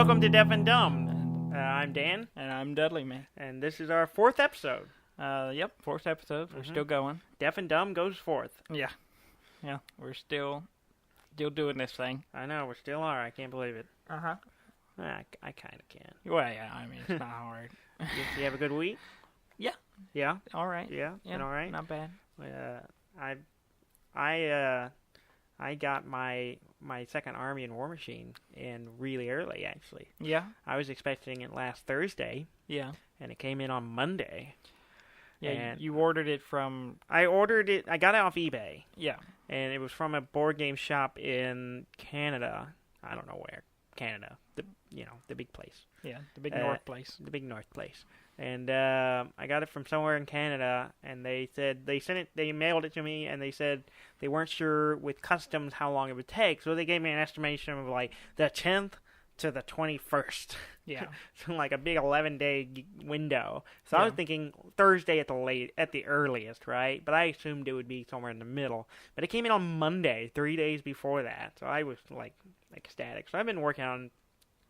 welcome to Deaf and Dumb. I'm Dan. And I'm Dudley, man. And this is our 4th episode. Yep, 4th episode. We're still going. Deaf and Dumb goes 4th. Yeah, we're still doing this thing. I know, we still are. I can't believe it. Uh-huh. I kind of can. Well, yeah, I mean, it's not hard. You have a good week? Yeah. Yeah? All right. Yeah? Been all right? Not bad. I got my second Army and War Machine in really early, actually. Yeah? I was expecting it last Thursday. Yeah. And it came in on Monday. Yeah, and you ordered it from... I ordered it, I got it off eBay. Yeah. And it was from a board game shop in Canada. I don't know where. Canada. The big place. Yeah, the big north place. The big north place. And I got it from somewhere in Canada, and they said they mailed it to me, and they said they weren't sure with customs how long it would take, so they gave me an estimation of like the 10th to the 21st. Yeah. So like a big 11-day window. So Yeah. I was thinking Thursday at the earliest, right? But I assumed it would be somewhere in the middle. But it came in on Monday, 3 days before that. So I was like ecstatic. So I've been working on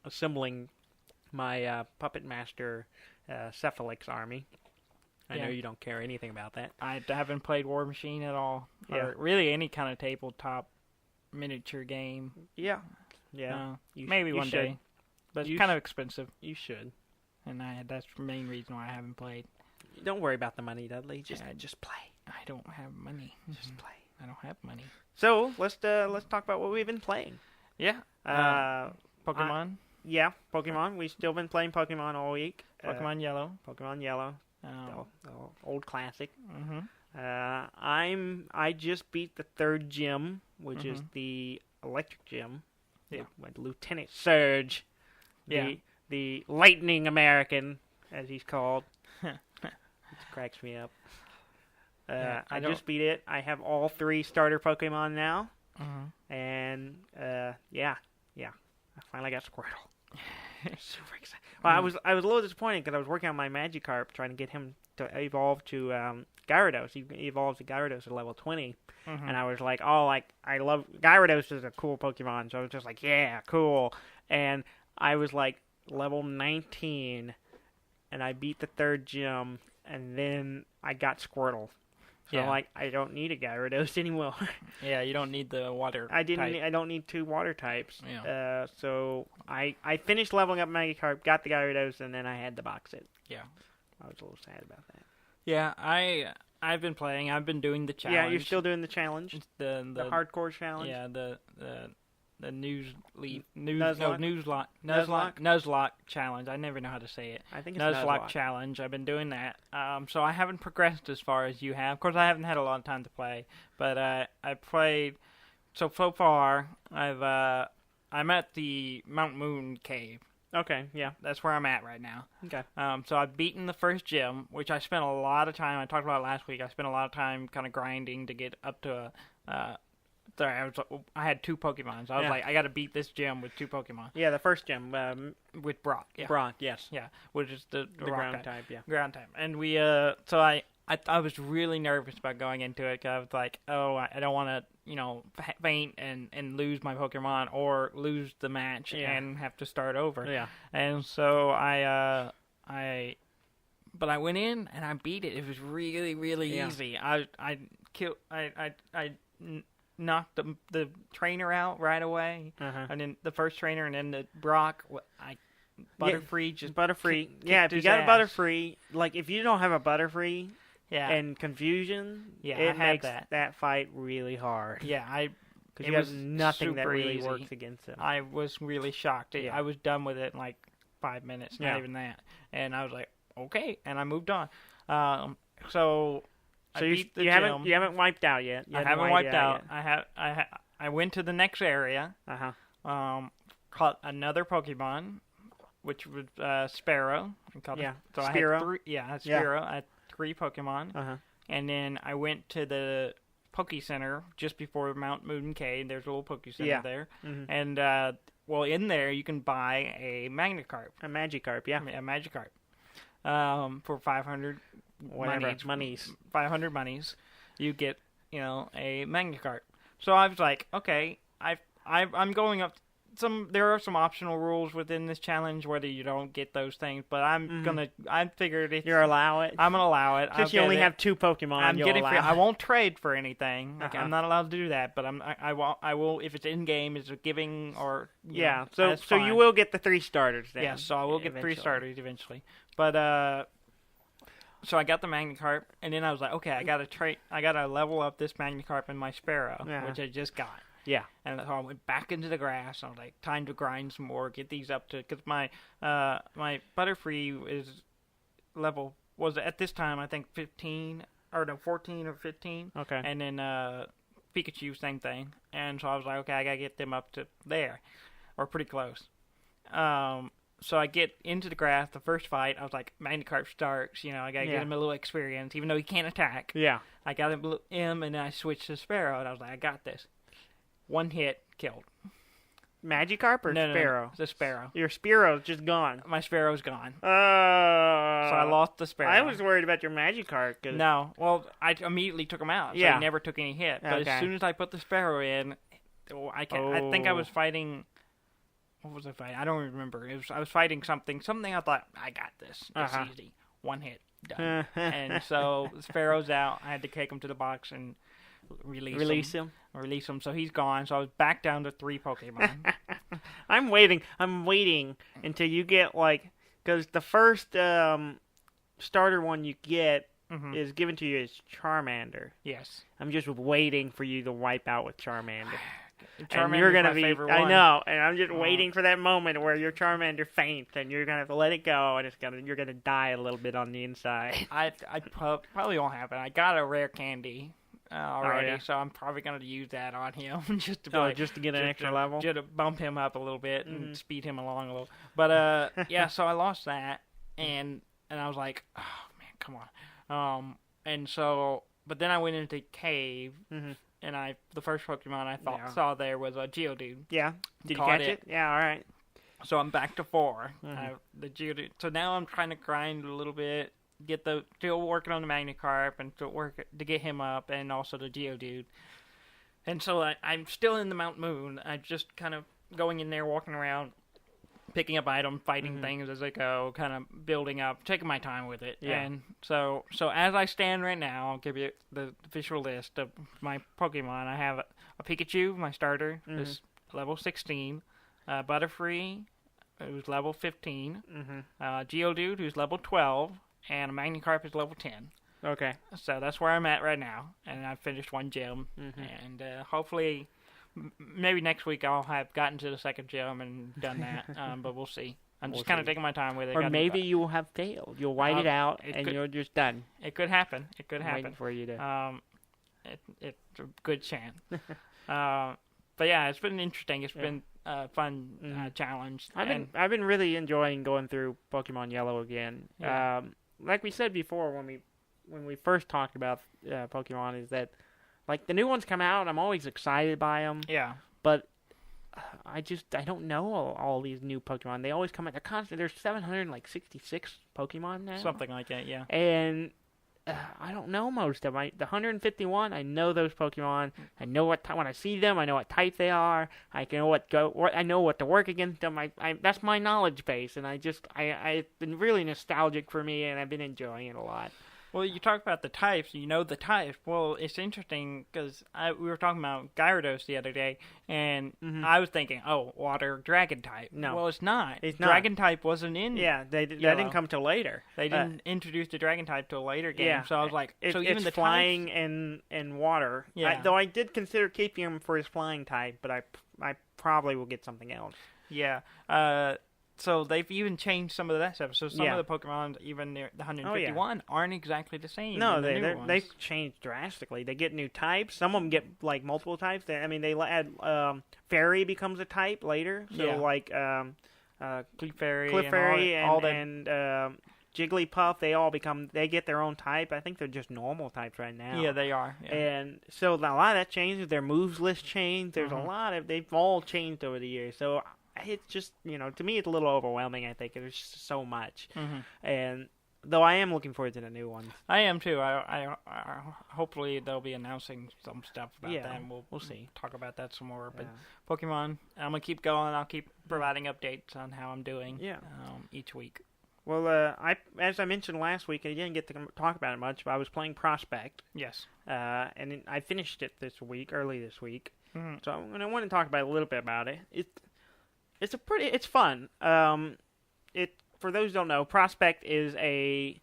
assembling my Puppet Master Cephalix army. I know you don't care anything about that. I haven't played War Machine at all. Yeah. Or really any kind of tabletop miniature game. Yeah. Yeah. Maybe one day. But it's kind of expensive. You should. And that's the main reason why I haven't played. Don't worry about the money, Dudley. Just play. I don't have money. Just play. I don't have money. So let's talk about what we've been playing. Yeah. Pokemon. Yeah, Pokemon. We've still been playing Pokemon all week. Pokemon Yellow. Pokemon Yellow. The old classic. Mm-hmm. I just beat the 3rd gym, which is the electric gym. Yeah. With Lieutenant Surge. The Lightning American, as he's called. It cracks me up. I just beat it. I have all 3 starter Pokemon now. Mm-hmm. And, yeah. I finally got Squirtle. Super excited. Well, I was a little disappointed because I was working on my Magikarp, trying to get him to evolve to Gyarados. He evolves to Gyarados at level 20. Mm-hmm. And I was like, I love... Gyarados is a cool Pokemon, so I was just like, yeah, cool. And I was like level 19, and I beat the 3rd gym, and then I got Squirtle. So I don't need a Gyarados anymore. Yeah, you don't need the water I don't need 2 water types. Yeah. So I finished leveling up Magikarp, got the Gyarados, and then I had the box set. Yeah. I was a little sad about that. Yeah, I've been playing. I've been doing the challenge. Yeah, you're still doing the challenge. The hardcore challenge. Yeah, the Nuzlocke challenge. I never know how to say it. I think it's Nuzlocke challenge. I've been doing that. So I haven't progressed as far as you have. Of course, I haven't had a lot of time to play, but I played. So far, I'm at the Mount Moon Cave. Okay, yeah, that's where I'm at right now. Okay. So I've beaten the 1st gym, which I spent a lot of time. I talked about it last week. I spent a lot of time kind of grinding to get up to a. I had 2 Pokemon, so I was like, I got to beat this gym with 2 Pokemon. Yeah, the 1st gym with Brock. Yeah. Brock, yes. Yeah, which is the ground type. Yeah, ground type. And we, so I was really nervous about going into it because I was like, I don't want to, faint and lose my Pokemon or lose the match and have to start over. Yeah. And so but I went in and I beat it. It was really, really easy. I knocked the trainer out right away, and then the 1st trainer, and then the Brock. Butterfree, Butterfree. Yeah, if you got a Butterfree, like if you don't have a Butterfree, and Confusion, it makes that fight really hard. Yeah, because you have nothing that really easy. Works against him. I was really shocked. I was done with it in like 5 minutes, not even that, and I was like, okay, and I moved on. So you haven't wiped out yet. I haven't wiped out. I went to the next area. Caught another Pokemon, which was Sparrow. So Spearow. I had 3. Yeah, I had Spearow. I had 3 Pokemon. And then I went to the Poke Center just before Mount Moon Cave. There's a little Poke Center there, and in there you can buy a Magikarp. A Magikarp, yeah. A Magikarp. For 500 monies. 500 monies, you get, a Magikarp. So I was like, okay, I'm going up there are some optional rules within this challenge whether you don't get those things, but I figured you're allow it. I'm gonna allow it. Since you only have 2 Pokemon, I'm getting free. I it. won't trade for anything. Like, I'm not allowed to do that, but I will if it's in game, is it giving or so you will get the 3 starters then. Yeah, so I will get 3 starters eventually. But so I got the Magnicarp, and then I was like, okay, I gotta level up this Magnicarp and my Sparrow, which I just got. Yeah. And so I went back into the grass. I was like, time to grind some more, get these up to, because my Butterfree is level, was at this time, I think 14 or 15. Okay. And then Pikachu, same thing. And so I was like, okay, I got to get them up to there, or pretty close. So I get into the grass, the first fight, I was like, Magnicarp starts, I got to get him a little experience, even though he can't attack. Yeah. I got him, and then I switched to Sparrow, and I was like, I got this. 1 hit, killed. Magikarp or Sparrow? No, the Sparrow. Your Sparrow's just gone. My Sparrow's gone. So I I lost the Sparrow. I was worried about your Magikarp. No, well, I immediately took him out, so he never took any hit. But as soon as I put the Sparrow in, I think I was fighting... What was I fighting? I don't remember. I was fighting something. I thought, I got this. It's easy. 1 hit, done. And so the Sparrow's out. I had to take him to the box and release him. So he's gone. So I was back down to 3 Pokemon. I'm waiting until you get because the first starter one you get is given to you as Charmander. Yes. I'm just waiting for you to wipe out with Charmander. And you're gonna be. I know, and I'm just waiting for that moment where your Charmander faints, and you're gonna have to let it go, and you're gonna die a little bit on the inside. I probably won't happen. I got a rare candy already, so I'm probably gonna use that on him just to get an extra level, just to bump him up a little bit and speed him along a little. But so I lost that, and I was like, oh man, come on. And so, but then I went into the cave. And the first Pokemon I saw there was a Geodude. Yeah. Did you catch it? Yeah, all right. So I'm back to 4. The Geodude. So now I'm trying to grind a little bit, still working on the Magnicarp and to get him up, and also the Geodude. And so I'm still in the Mount Moon. I'm just kind of going in there, walking around, picking up items, fighting things as I go, kind of building up, taking my time with it. Yeah. And so as I stand right now, I'll give you the official list of my Pokemon. I have a Pikachu, my starter, is level 16. Butterfree, who's level 15. Geodude, who's level 12. And a Magnicarp is level 10. Okay. So that's where I'm at right now. And I've finished 1 gym. And hopefully... Maybe next week I'll have gotten to the 2nd gym and done that, but we'll see. I'm just kind of taking my time with it. Or maybe you will have failed. You'll white it out, and you're just done. It could happen. I'm waiting for you to. It's a good chance. But yeah, it's been interesting. It's been a fun challenge. I've been really enjoying going through Pokemon Yellow again. Yeah. Like we said before when we first talked about Pokemon, is that. The new ones come out, I'm always excited by them. Yeah. But I don't know all these new Pokemon. They always come out. They're constant. There's 766 Pokemon now. Something like that, yeah. And I don't know most of them. The 151, I know those Pokemon. I know when I see them, I know what type they are. I know I know what to work against them. That's my knowledge base, and it's been really nostalgic for me, and I've been enjoying it a lot. Well, you talk about the types. You know the types. Well, it's interesting because we were talking about Gyarados the other day, and I was thinking, water dragon type. No. Well, it's not. It's dragon type wasn't in. Yeah, that didn't come till later. They didn't introduce the dragon type till a later game. Yeah. So I was like, even it's the flying types, and water. Yeah. Though I did consider keeping him for his flying type, but I probably will get something else. Yeah. So they've even changed some of that stuff. So some of the Pokemon, even the 151, aren't exactly the same. No, they've changed drastically. They get new types. Some of them get multiple types. They add Fairy becomes a type later. So Clefairy and Jigglypuff, they get their own type. I think they're just normal types right now. Yeah, they are. Yeah. And so a lot of that changes. Their moves list changed. There's a lot of they've all changed over the years. So. It's just, to me, it's a little overwhelming, I think. There's just so much. And Though I am looking forward to the new ones. I am too. I hopefully they'll be announcing some stuff about that, and we'll see. Talk about that some more. But Pokemon, I'm gonna keep going. I'll keep providing updates on how I'm doing. Each week. Well, as I mentioned last week, I didn't get to talk about it much, but I was playing Prospekt. Yes. And I finished it early this week. Mm-hmm. So I want to talk about a little bit about it. It's fun. For those who don't know, Prospekt is a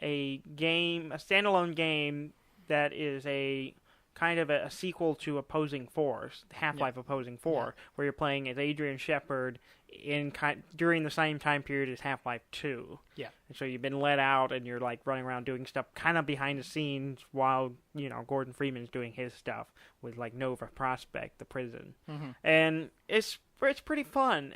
standalone game that is a kind of a sequel to Opposing Force, Half-Life Opposing Force, where you're playing as Adrian Shepard during the same time period as Half-Life 2. Yeah. And so you've been let out and you're like running around doing stuff kind of behind the scenes while, Gordon Freeman's doing his stuff with like Nova Prospekt, the prison. Mm-hmm. And it's pretty fun.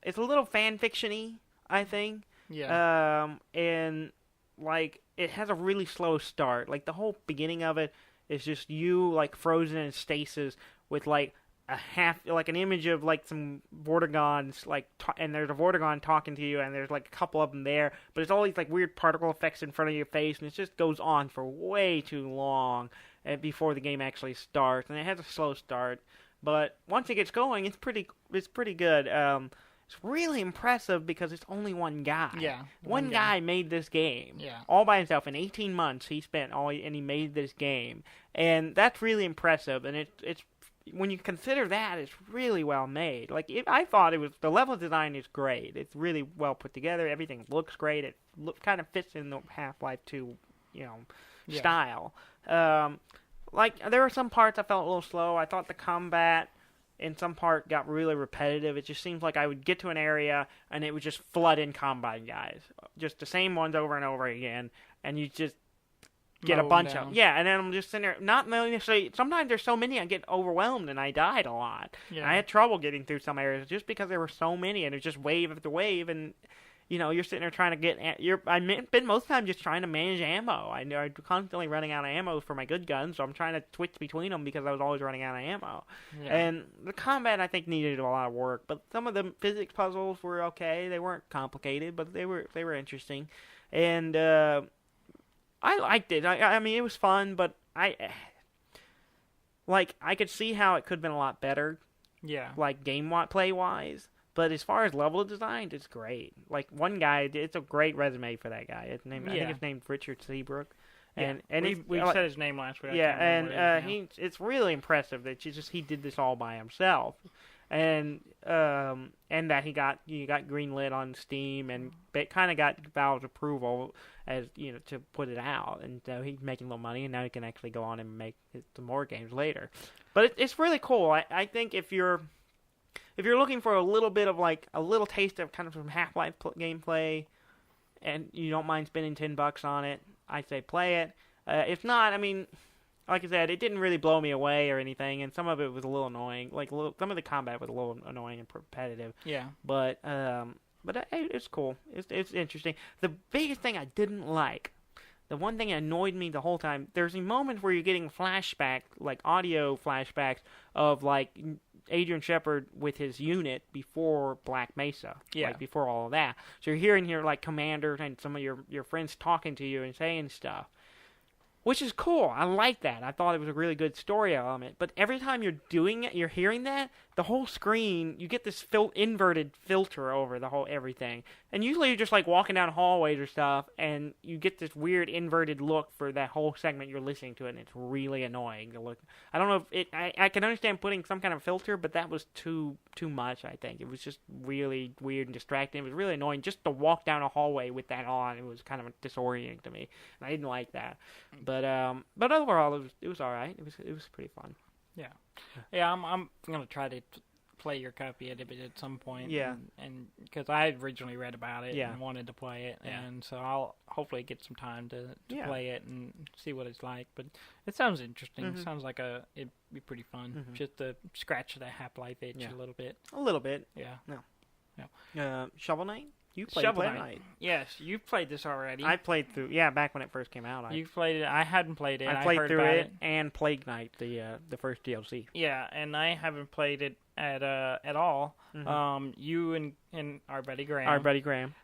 It's a little fan fiction-y, I think. Yeah. And like it has a really slow start. Like the whole beginning of it is just you like frozen in stasis with like an image of like some Vortigons, and there's a Vortigon talking to you, and there's like a couple of them there, but it's all these like weird particle effects in front of your face, and it just goes on for way too long before the game actually starts, and it has a slow start, but once it gets going, it's pretty good. It's really impressive because it's only one guy. Yeah, one guy made this game. Yeah, all by himself in 18 months. He spent and he made this game, and that's really impressive. And it's when you consider that, it's really well made. Like I thought the level design is great. It's really well put together. Everything looks great. It kind of fits in the Half-Life 2, style. Like there were some parts I felt a little slow. I thought the combat in some part got really repetitive. It just seems like I would get to an area and it would just flood in combat guys. Just the same ones over and over again, and you just get a bunch of them. Yeah, and then I'm just sitting there, not necessarily, sometimes there's so many I get overwhelmed and I died a lot. Yeah. And I had trouble getting through some areas just because there were so many and it was just wave after wave, and you're sitting there trying to get. I spend most of the time just trying to manage ammo. I'm constantly running out of ammo for my good guns, so I'm trying to switch between them because I was always running out of ammo. Yeah. And the combat I think needed a lot of work, but some of the physics puzzles were okay. They weren't complicated, but they were interesting, and I liked it. I mean, it was fun, but I could see how it could have been a lot better. Yeah. Like play wise. But as far as level design, it's great. Like one guy, it's a great resume for that guy. I think his name's Richard Seabrook, and we said his name last week. Yeah, and it's really impressive that he did this all by himself, and that he got greenlit on Steam and kind of got Valve's approval as to put it out, and he's making a little money, and now he can actually go on and make some more games later. But it's really cool. I think if you're looking for a little bit of like a little taste of kind of some Half-Life gameplay, and you don't mind spending $10 on it, I say play it. If not, I mean, like I said, it didn't really blow me away or anything, and some of it was a little annoying. Like some of the combat was a little annoying and repetitive. Yeah. But it's cool. It's interesting. The biggest thing I didn't like, the one thing that annoyed me the whole time, there's a moment where you're getting flashback, like audio flashbacks of like Adrian Shepard with his unit before Black Mesa, like before all of that. So you're hearing your like commanders and some of your friends talking to you and saying stuff, which is cool. I like that. I thought it was a really good story element. But every time you're doing it, you're hearing that, the whole screen, you get this inverted filter over the whole everything. And usually you're just like walking down hallways or stuff, and you get this weird inverted look for that whole segment you're listening to it, and it's really annoying to look. I don't know if I can understand putting some kind of filter, but that was too much, I think. It was just really weird and distracting. It was really annoying just to walk down a hallway with that on. It was kind of disorienting to me, and I didn't like that. But overall, it was all right. It was pretty fun. Yeah. I'm gonna try to play your copy of it at some point. Yeah. And because I had originally read about it Yeah. and wanted to play it, Yeah. and so I'll hopefully get some time to Yeah. play it and see what it's like. But it sounds interesting. Mm-hmm. It sounds like it'd be pretty fun. Mm-hmm. Just to scratch the Half-Life itch a little bit. A little bit. Yeah. Shovel Knight? You played Shovel Shovel Knight. Yes, you've played this already. I played through, back when it first came out. You played it. I hadn't played it. I played heard through about it and Plague Knight, the first DLC. Yeah, and I haven't played it at all. Mm-hmm. You and our buddy Graham. Our buddy Graham.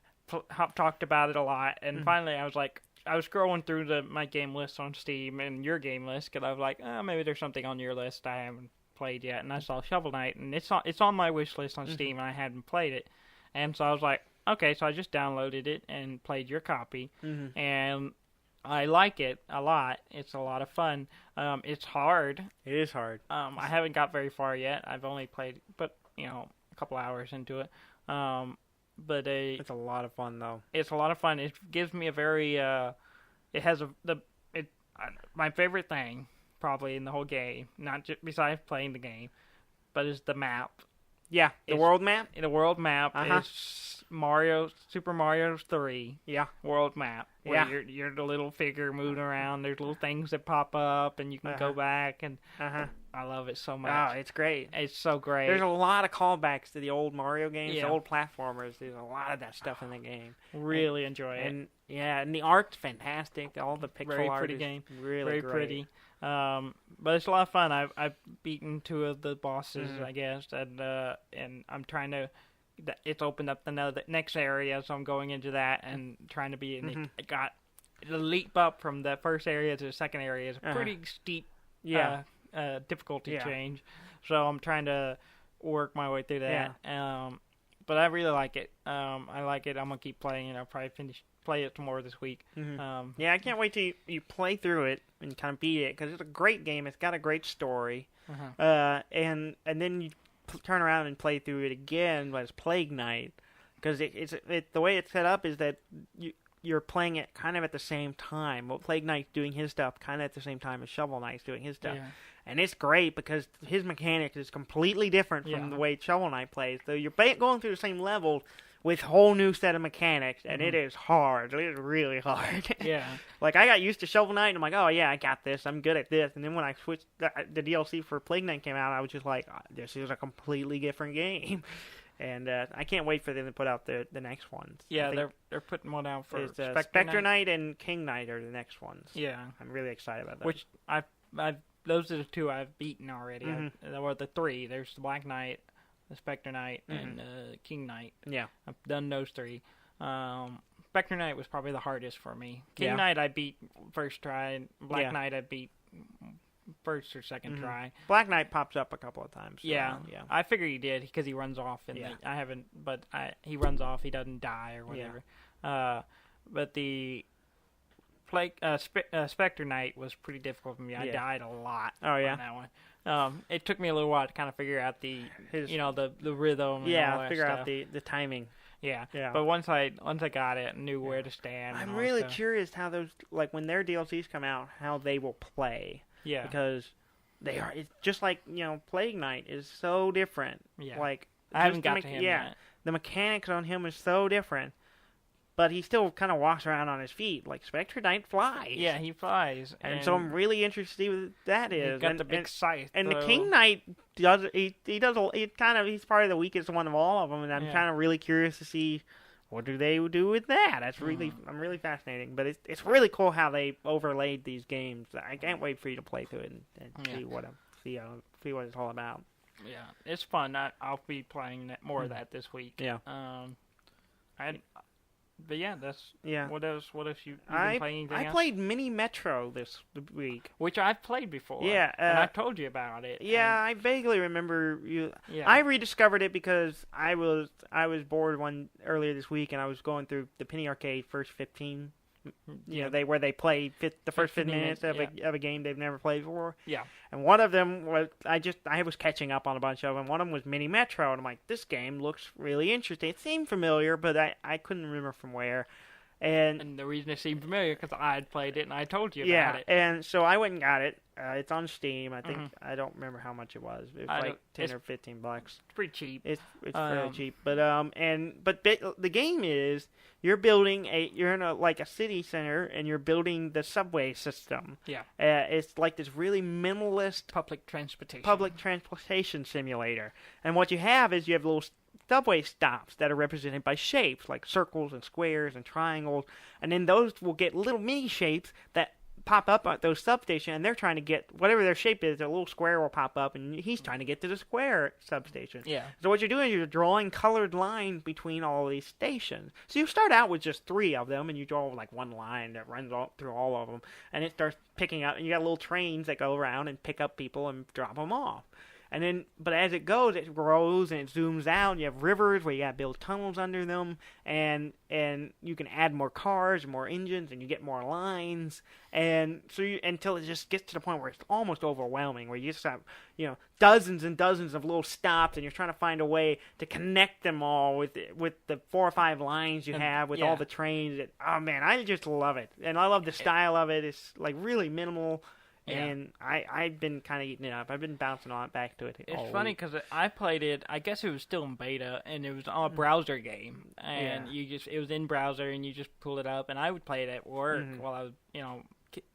talked about it a lot, and finally I was like, I was scrolling through my game list on Steam and your game list, because I was like, oh, maybe there's something on your list I haven't played yet, and I saw Shovel Knight, and it's on my wish list on Steam, and I hadn't played it, and so I was like, okay, so I just downloaded it and played your copy, and I like it a lot. It's a lot of fun. It's hard. It is hard. I haven't got very far yet. I've only played, a couple hours into it. It's a lot of fun though. It's a lot of fun. It gives me a very my favorite thing probably in the whole game, not just besides playing the game, but is the map. Yeah, the world map. The world map is Super Mario 3. Yeah, world map. Where you're the little figure moving around. There's little things that pop up, and you can go back. And I love it so much. Oh, it's great. It's so great. There's a lot of callbacks to the old Mario games, the old platformers. There's a lot of that stuff in the game. Really enjoy it. And the art's fantastic. All the pixel art is game. Really very great. Pretty. But it's a lot of fun. I've beaten 2 of the bosses, I guess, and I'm trying to. It's opened up the next area, so I'm going into that and trying to be. And it got the leap up from the first area to the second area is a pretty steep, difficulty change. So I'm trying to work my way through that. Yeah. But I really like it. I like it. I'm gonna keep playing it. I'll probably play it some more this week. I can't wait till you play through it and kind of beat it, because it's a great game. It's got a great story. And then you turn around and play through it again as Plague Knight, because the way it's set up is that you're playing it kind of at the same time. Well, Plague Knight's doing his stuff kind of at the same time as Shovel Knight's doing his stuff. Yeah. And it's great because his mechanics is completely different from the way Shovel Knight plays. So you're going through the same level with a whole new set of mechanics, and it is hard. It is really hard. Yeah. Like, I got used to Shovel Knight, and I'm like, oh, yeah, I got this. I'm good at this. And then when I switched, the DLC for Plague Knight came out, I was just like, this is a completely different game. And I can't wait for them to put out the next ones. Yeah, they're putting one out for Spectre Knight and King Knight are the next ones. Yeah. I'm really excited about that. Which those are the 2 I've beaten already. Or the 3. There's the Black Knight, the Spectre Knight, and King Knight. Yeah. I've done those 3. Spectre Knight was probably the hardest for me. King Knight I beat first try. Black Knight I beat first or second try. Black Knight pops up a couple of times. So, yeah. I figure he did because he runs off. I haven't, but he runs off. He doesn't die or whatever. But the Spectre Knight was pretty difficult for me. I died a lot on that one. It took me a little while to kind of figure out the rhythm. And all that figure stuff. out the timing. Yeah. But once I got it and knew where to stand. I'm really curious how those, like, when their DLCs come out, how they will play. Yeah. Because it's just like, Plague Knight is so different. Yeah. Like, I haven't got to him yet. The mechanics on him is so different. But he still kind of walks around on his feet. Like, Spectre Knight flies. Yeah, he flies. And so I'm really interested to see what that is. He's got the big scythe. And the King Knight he's probably the weakest one of all of them. And I'm kind of really curious to see what do they do with that. That's really, I'm really fascinating. But it's really cool how they overlaid these games. I can't wait for you to play through it and see what it's all about. Yeah, it's fun. I'll be playing more of that this week. Yeah. But what else you been playing? I played Mini Metro this week, which I've played before. Yeah, and I've told you about it. Yeah, I vaguely remember you. Yeah. I rediscovered it because I was bored earlier this week, and I was going through the Penny Arcade first 15. Where they play the first 15 minutes of a game they've never played before. Yeah. And one of them was I was catching up on a bunch of them. One of them was Mini Metro, and I'm like, this game looks really interesting. It seemed familiar, but I couldn't remember from where. And the reason it seemed familiar because I had played it and I told you about it. Yeah, and so I went and got it. It's on Steam. I think I don't remember how much it was. It was like $10 or $15. It's pretty cheap. It's fairly cheap. But the game is you're building you're in a city center and you're building the subway system. Yeah. It's like this really minimalist public transportation simulator. And what you have is you have little subway stops that are represented by shapes like circles and squares and triangles, and then those will get little mini shapes that pop up at those substations, and they're trying to get whatever their shape is. A little square will pop up, and he's trying to get to the square substation. Yeah. So what you're doing is you're drawing colored lines between all of these stations. So you start out with just 3 of them, and you draw like one line that runs through all of them, and it starts picking up. And you got little trains that go around and pick up people and drop them off. And then, but as it goes, it grows and it zooms out. You have rivers where you got to build tunnels under them, and you can add more cars and more engines, and you get more lines, and so until it just gets to the point where it's almost overwhelming, where you just have dozens and dozens of little stops, and you're trying to find a way to connect them all with the 4 or 5 lines you have with all the trains. Oh man, I just love it, and I love the style of it. It's like really minimal. Yeah. And I've been kind of eating it up. I've been bouncing on it back to it. It's funny because I played it. I guess it was still in beta, and it was on a browser game. And it was in browser, and you just pull it up. And I would play it at work while I was,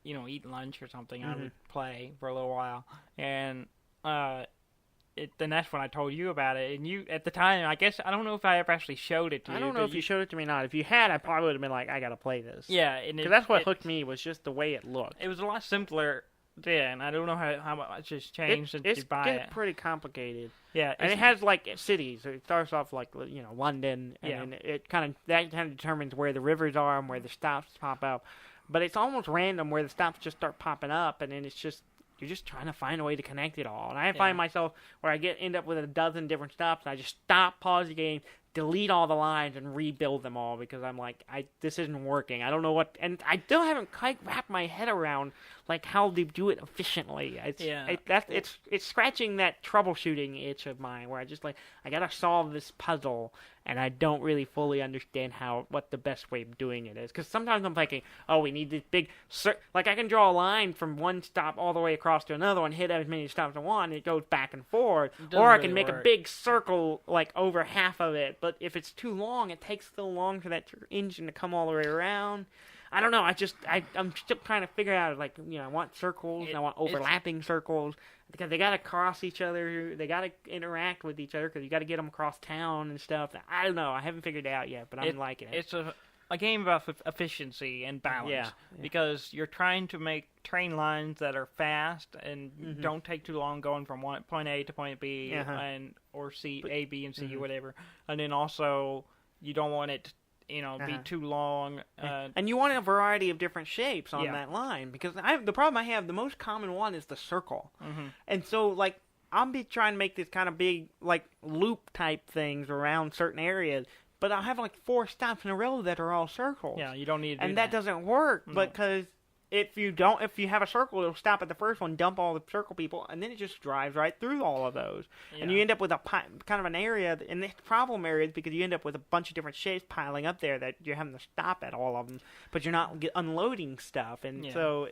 eating lunch or something. I would play for a little while, and then that's when I told you about it. And you, at the time, I guess I don't know if I ever actually showed it to you. I don't know if you showed it to me or not. If you had, I probably would have been like, I got to play this. Yeah, because that's what hooked me, was just the way it looked. It was a lot simpler. Yeah, and I don't know how much it's changed since you buy it. It's pretty complicated. Yeah, and it has like cities. It starts off like London, and then it kind of determines where the rivers are and where the stops pop up. But it's almost random where the stops just start popping up, and then you're just trying to find a way to connect it all. And I find myself where I end up with a dozen different stops, and I just stop, pause the game, delete all the lines, and rebuild them all, because I'm like, this isn't working. I don't know what, and I still haven't quite wrapped my head around like how they do it efficiently. It's scratching that troubleshooting itch of mine, where I gotta solve this puzzle, and I don't really fully understand what the best way of doing it is. Because sometimes I'm thinking, oh, we need this big, like I can draw a line from one stop all the way across to another one, hit as many stops as one, and it goes back and forth. Or I can make a big circle like over half of it, but if it's too long, it takes so long for that engine to come all the way around. I don't know. I'm still trying to figure out, like, I want circles, and I want overlapping circles, because they got to cross each other. They got to interact with each other, because you got to get them across town and stuff. I don't know. I haven't figured it out yet, but I'm liking it. It's a game about efficiency and balance, because you're trying to make train lines that are fast and don't take too long going from point A to point B, or C, A, B, and C, or whatever. And then also, you don't want it be too long. And you want a variety of different shapes on that line, because the problem I have, the most common one is the circle. And so, like, I'll be trying to make this kind of big, like, loop type things around certain areas, but I'll have like 4 stops in a row that are all circles. Yeah, you don't need to do and that doesn't work, because if you have a circle, it'll stop at the first one, dump all the circle people, and then it just drives right through all of those. Yeah. And you end up with kind of an area, and the problem area is because you end up with a bunch of different shapes piling up there that you're having to stop at all of them, but you're not unloading stuff, and so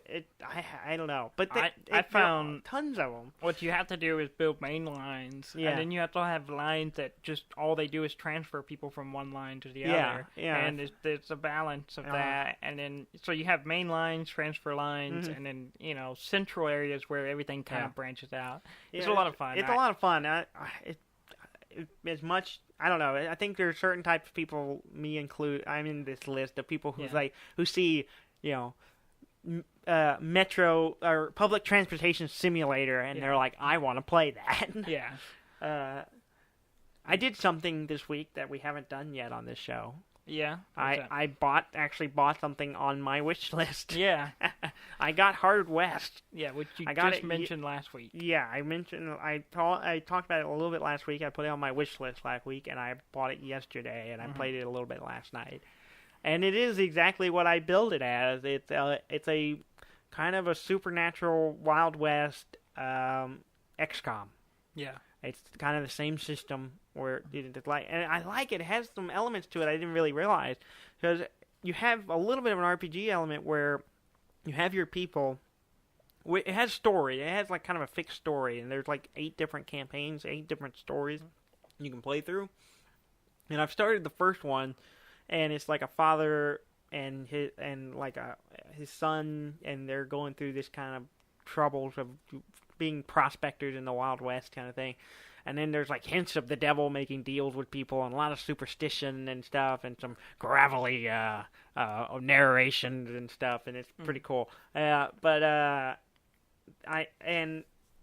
I don't know. But I found tons of them. What you have to do is build main lines, and then you have to have lines that just all they do is transfer people from one line to the other. Yeah. And there's a balance of that, and then so you have main lines, transfer lines, and then central areas where everything kind of branches out. It's a lot of fun. It's a lot of fun. As much, I don't know. I think there are certain types of people, me include. I'm in this list of people who see metro or public transportation simulator, and they're like, I want to play that. Yeah. I did something this week that we haven't done yet on this show. Yeah. I actually bought something on my wish list. Yeah. I got Hard West. Yeah, which you just mentioned last week. Yeah, I talked about it a little bit last week. I put it on my wish list last week, and I bought it yesterday, and I played it a little bit last night. And it is exactly what I built it as. It's a kind of a supernatural Wild West XCOM. Yeah. It's kind of the same system where it's like, and I like it. It has some elements to it I didn't really realize, because you have a little bit of an RPG element where you have your people. It has story. It has like kind of a fixed story, and there's like 8 different campaigns, 8 different stories you can play through. And I've started the first one, and it's like a father and his son, and they're going through this kind of troubles of being prospectors in the Wild West kind of thing. And then there's like hints of the devil making deals with people, and a lot of superstition and stuff, and some gravelly narrations and stuff, and it's pretty cool.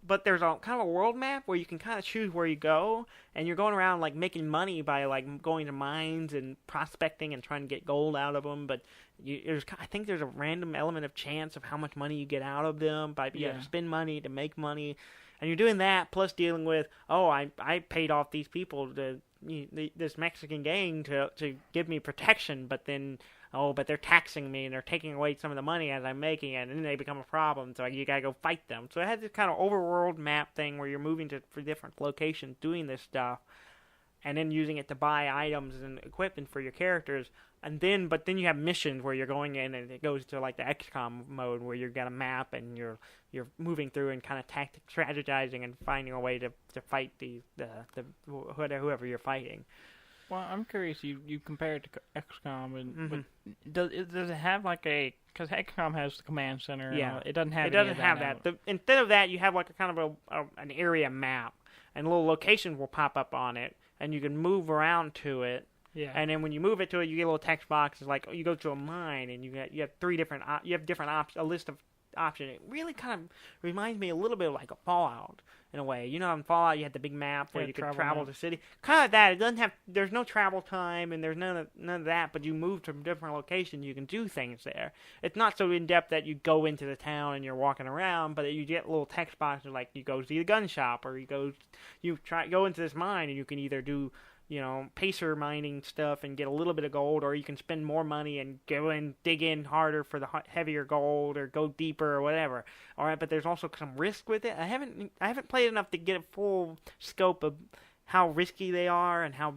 But there's a kind of a world map where you can kind of choose where you go, and you're going around like making money by like going to mines and prospecting and trying to get gold out of them. But I think there's a random element of chance of how much money you get out of them. You have to spend money to make money, and you're doing that plus dealing with I paid off these people this Mexican gang to give me protection, but then. But they're taxing me and they're taking away some of the money as I'm making it, and then they become a problem, so you gotta go fight them. So it has this kind of overworld map thing where you're moving for different locations doing this stuff, and then using it to buy items and equipment for your characters. But then you have missions where you're going in and it goes to like the XCOM mode where you've got a map and you're moving through and kind of strategizing and finding a way to fight whoever you're fighting. Well, I'm curious. You compare it to XCOM, and does it have like because XCOM has the command center? Yeah, it doesn't have. It doesn't have that. Instead of that, you have like a kind of an area map, and little locations will pop up on it, and you can move around to it. Yeah. And then when you move it to it, you get a little text box. It's like you go to a mine, and you have a list of options. It really kind of reminds me a little bit of like a Fallout. In a way, in Fallout you had the big map where you could travel to city. Kind of that. It doesn't have. There's no travel time and there's none of that. But you move to a different location, you can do things there. It's not so in depth that you go into the town and you're walking around, but you get little text boxes like you go see the gun shop or go into this mine and you can either do pacer mining stuff and get a little bit of gold, or you can spend more money and go and dig in harder for the heavier gold, or go deeper or whatever. All right, but there's also some risk with it. I haven't played enough to get a full scope of how risky they are and how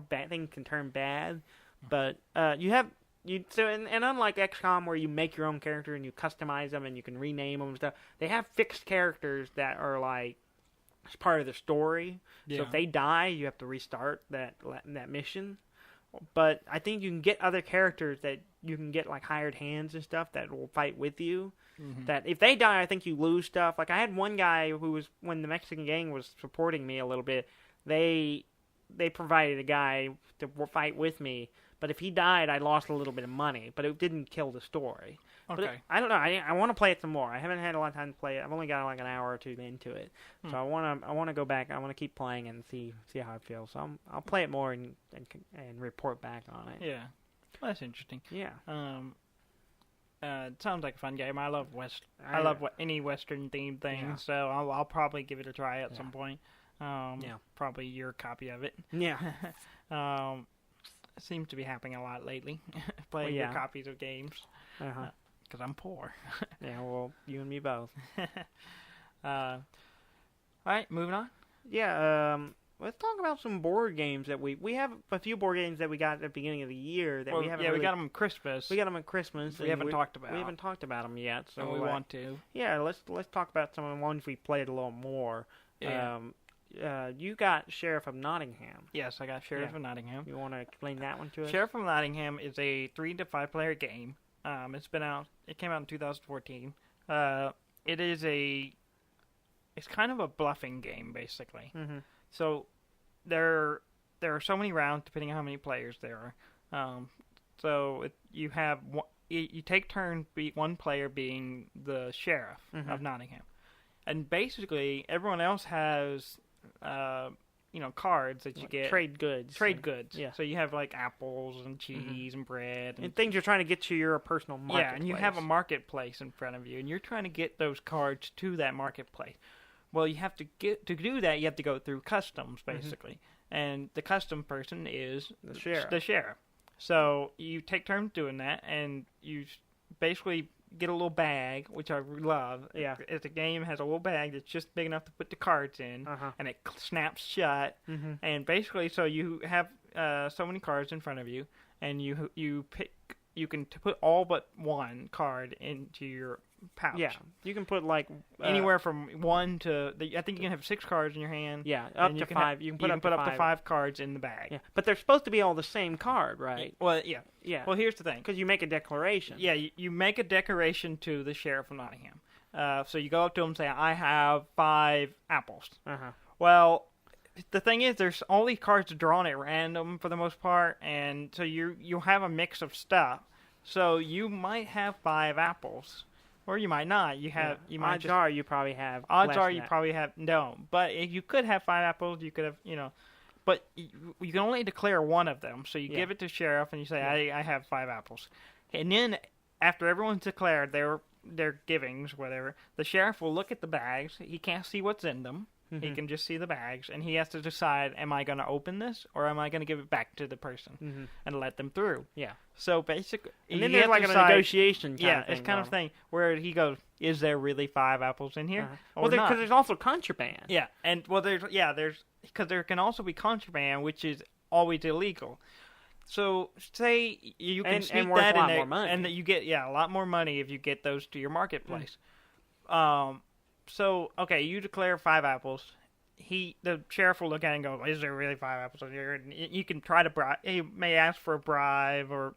bad things can turn bad. But and unlike XCOM where you make your own character and you customize them and you can rename them and stuff, they have fixed characters that are like. It's part of the story. Yeah. So if they die, you have to restart that mission. But I think you can get other characters that you can get like hired hands and stuff that will fight with you. Mm-hmm. That if they die, I think you lose stuff. Like I had one guy who was, when the Mexican gang was supporting me a little bit, they provided a guy to fight with me. But if he died, I lost a little bit of money. But it didn't kill the story. Okay. I don't know. I want to play it some more. I haven't had a lot of time to play it. I've only got like an hour or two into it. So I want to go back. I want to keep playing and see how it feels. So I'll play it more and report back on it. Yeah. Well, that's interesting. Yeah. It sounds like a fun game. I love any Western themed thing. Yeah. So I'll probably give it a try at some point. Probably your copy of it. Yeah. It seems to be happening a lot lately. Playing your copies of games. Because I'm poor. Yeah, well, you and me both. All right, moving on. Yeah, let's talk about some board games that we have a few board games that we got at the beginning of the year that we haven't. Yeah, we got them at Christmas. We got them at Christmas. We haven't talked about. We haven't talked about them yet, so we want to. Yeah, let's talk about some of the ones we played a little more. Yeah. You got Sheriff of Nottingham. Yes, I got Sheriff of Nottingham. You want to explain that one to us? Sheriff of Nottingham is a 3 to 5 player game. It's been out. It came out in 2014. It's kind of a bluffing game, basically. Mm-hmm. So there are so many rounds depending on how many players there are. You take turns, one player being the sheriff of Nottingham, and basically everyone else has cards that you get. Trade goods. Yeah. So you have like apples and cheese and bread. And things you're trying to get to your personal marketplace. Yeah, and you have a marketplace in front of you, and you're trying to get those cards to that marketplace. Well, you have to do that, you have to go through customs, basically. And the custom person is the sheriff. So you take turns doing that, and you basically get a little bag, which I love. Yeah. The game has a little bag that's just big enough to put the cards in, and it snaps shut. Mm-hmm. And basically, so you have so many cards in front of you, and you can put all but one card into your pouch. Yeah, you can put like anywhere from 1 to. I think you can have 6 cards in your hand. Yeah, up to 5. You can put up to 5 cards in the bag. Yeah, but they're supposed to be all the same card, right? Well, yeah. Well, here's the thing. Because you make a declaration. Yeah, you make a declaration to the sheriff of Nottingham. So you go up to him and say, "I have 5 apples." Uh-huh. Well, the thing is, there's all these cards drawn at random for the most part, and so you'll have a mix of stuff. So you might have 5 apples, or you might not. You might you probably have. Odds are you probably have no, but if you could have 5 apples, you could have but you can only declare one of them. So you give it to sheriff, and you say, I have 5 apples, and then after everyone's declared their givings, whatever, the sheriff will look at the bags. He can't see what's in them. Mm-hmm. He can just see the bags, and he has to decide, am I going to open this, or am I going to give it back to the person and let them through? Yeah. So basically... And then there's like a negotiation kind of thing. Yeah, it's kind of thing where he goes, is there really 5 apples in here? Well, because there's also contraband. Yeah, and because there can also be contraband, which is always illegal. So say you can sneak that in there, and that you get a lot more money if you get those to your marketplace. So okay, you declare 5 apples. The sheriff will look at it and go, "Is there really 5 apples in here?" And you can try to bribe. He may ask for a bribe, or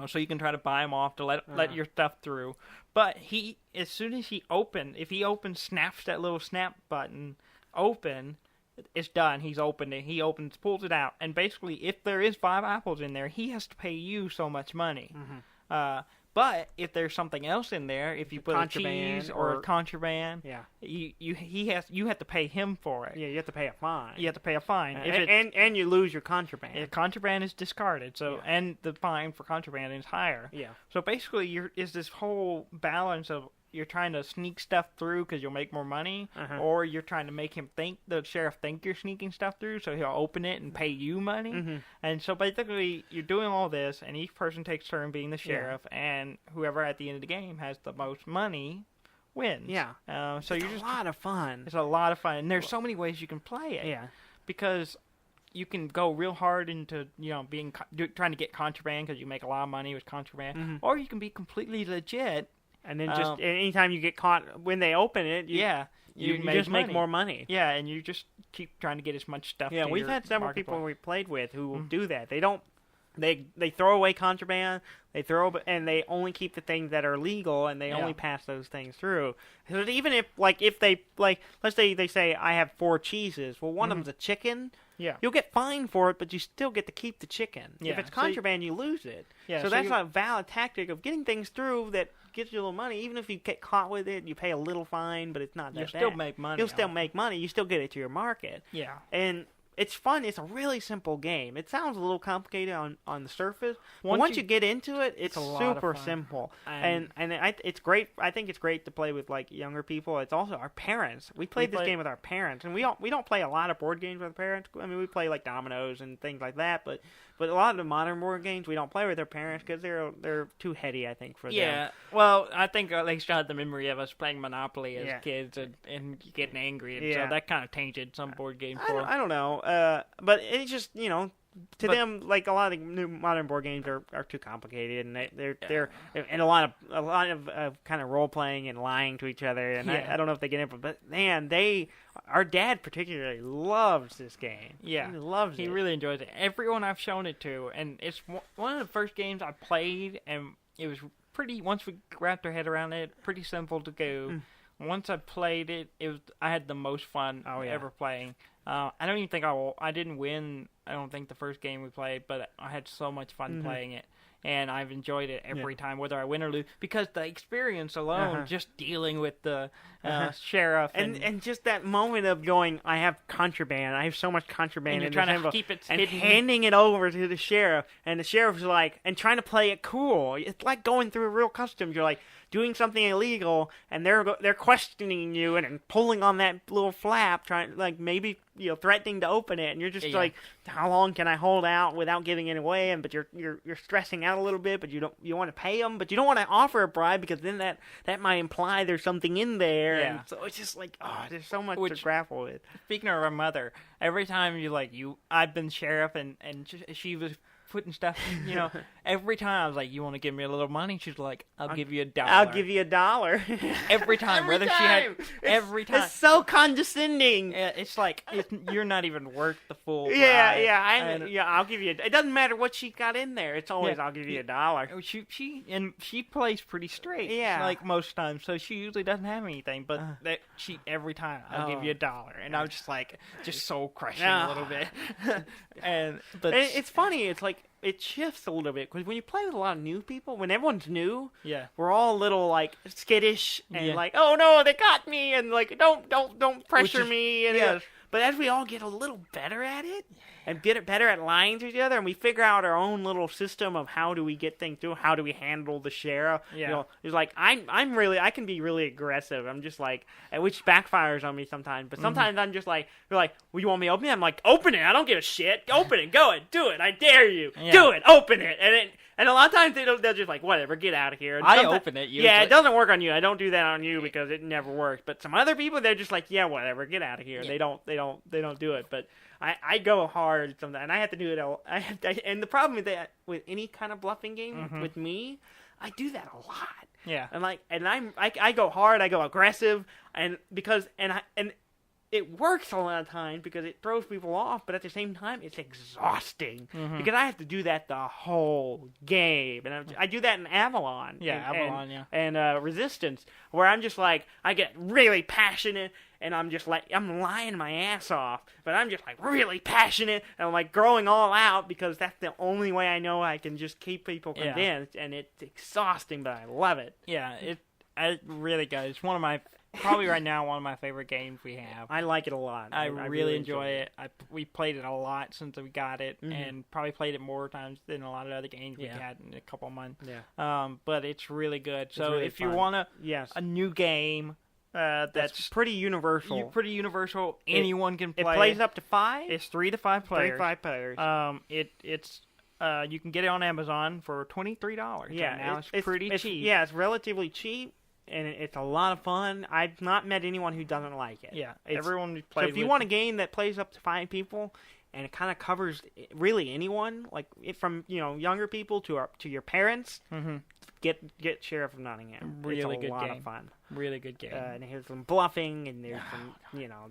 so you can try to buy him off to let your stuff through. But as soon as if he snaps that little snap button open. It's done. He's opened it. He pulls it out, and basically, if there is 5 apples in there, he has to pay you so much money. Mm-hmm. But if there's something else in there, if you put a cheese or contraband, you have to pay him for it. Yeah, you have to pay a fine. You have to pay a fine, and you lose your contraband. If contraband is discarded, and the fine for contraband is higher. Yeah. So basically, is this whole balance of you're trying to sneak stuff through because you'll make more money, or you're trying to make the sheriff think you're sneaking stuff through, so he'll open it and pay you money. Mm-hmm. And so basically, you're doing all this, and each person takes turn being the sheriff, and whoever at the end of the game has the most money wins. Yeah. So it's a lot of fun. It's a lot of fun, and there's so many ways you can play it. Yeah. Because you can go real hard into trying to get contraband because you make a lot of money with contraband, or you can be completely legit. And then just anytime you get caught, when they open it, you just make more money. Yeah, and you just keep trying to get as much stuff. Yeah, we've had several people we played with who will do that. They don't. They throw away contraband. And they only keep the things that are legal, and they only pass those things through. So even if they let's say they say I have 4 cheeses. Well, one of them's a chicken. Yeah. You'll get fined for it, but you still get to keep the chicken. Yeah. If it's contraband, you lose it. Yeah. So that's a valid tactic of getting things through that gets you a little money. Even if you get caught with it, you pay a little fine, but it's not that bad. You'll still make money. You'll still make money. You still get it to your market. Yeah. And it's fun. It's a really simple game. It sounds a little complicated on the surface, but once you get into it, it's super simple. And it's great. I think it's great to play with like younger people. It's also our parents. We played this game with our parents, and we don't play a lot of board games with our parents. I mean, we play like dominoes and things like that, but a lot of the modern board games we don't play with our parents because they're too heady, I think, for them. Yeah. Well, I think they still had the memory of us playing Monopoly as kids and getting angry, and so that kind of tainted some board games for them. I don't know. But it's just, to them, like a lot of new modern board games are too complicated, and they're and a lot of kind of role playing and lying to each other, and I don't know if they get it, but man, our dad particularly loves this game. Yeah, he loves it. He really enjoys it. Everyone I've shown it to, and it's one of the first games I played, and it was pretty. Once we wrapped our head around it, pretty simple to go. Once I played it, I had the most fun ever playing. I don't even think I didn't win. I don't think the first game we played, but I had so much fun playing it, and I've enjoyed it every time, whether I win or lose, because the experience alone, just dealing with the sheriff, and just that moment of going, I have contraband, I have so much contraband, and you're trying to keep it and hidden. Handing it over to the sheriff, and the sheriff's like, and trying to play it cool. It's like going through real customs. You're like doing something illegal, and they're questioning you and pulling on that little flap, trying like maybe threatening to open it, and you're just like, how long can I hold out without giving it away? But you're stressing out a little bit, but you want to pay them, but you don't want to offer a bribe because then that might imply there's something in there. Yeah. And so it's just like, there's so much to grapple with. Speaking of our mother, every time I've been sheriff, and she was putting stuff, every time I was like, you want to give me a little money? She's like, I'll give you $1. I'll give you $1. Every time, every time. It's so condescending. It's like, you're not even worth the full price. I'll give you, it doesn't matter what she got in there. It's always, I'll give you $1. She plays pretty straight. Yeah. Like most times, so she usually doesn't have anything, but every time, I'll give you $1. And I was just like, soul crushing a little bit. But it's funny. It's like it shifts a little bit because when you play with a lot of new people, when everyone's new, we're all a little like skittish and like, oh no, they got me, and like don't pressure me. And but as we all get a little better at it and get better at lying to each other, and we figure out our own little system of how do we get things through, how do we handle the sheriff. It's like I can be really aggressive. I'm just like, which backfires on me sometimes. But sometimes I'm just like, you're like, well, you want me to open it? I'm like, open it. I don't give a shit. Open it. Go it. Do it. I dare you. Do it. Open it. And a lot of times they're just like, whatever, get out of here. And I open it. Yeah, it doesn't work on you. I don't do that on you because it never works. But some other people, they're just like, yeah, whatever, get out of here. Yeah. They don't do it. But I go hard sometimes, and I have to do it. And the problem is that with any kind of bluffing game with me, I do that a lot. Yeah. I go hard. I go aggressive, and it works a lot of times because it throws people off, but at the same time, it's exhausting because I have to do that the whole game, and I do that in Avalon, and Resistance, where I'm just like, I get really passionate, and I'm just like, I'm lying my ass off, but I'm just like really passionate, and I'm like growing all out because that's the only way I know I can just keep people convinced, and it's exhausting, but I love it. Yeah, it really does. It's probably right now one of my favorite games we have. I like it a lot. I really enjoy it. We played it a lot since we got it, and probably played it more times than a lot of other games we've had in a couple of months. Yeah. But it's really good. So really if you want a new game that's pretty universal. Anyone can play. It plays up to 5? It's 3 to 5 players. 3 to 5 players. It's you can get it on Amazon for $23. Yeah, right now it's pretty cheap. Yeah, it's relatively cheap. And it's a lot of fun. I've not met anyone who doesn't like it. Yeah, everyone plays. So if you want a game that plays up to 5 people, and it kind of covers really anyone, like from younger people to your parents, get Sheriff of Nottingham. Really it's a good lot game. of fun. Really good game. And there's some bluffing, and there's some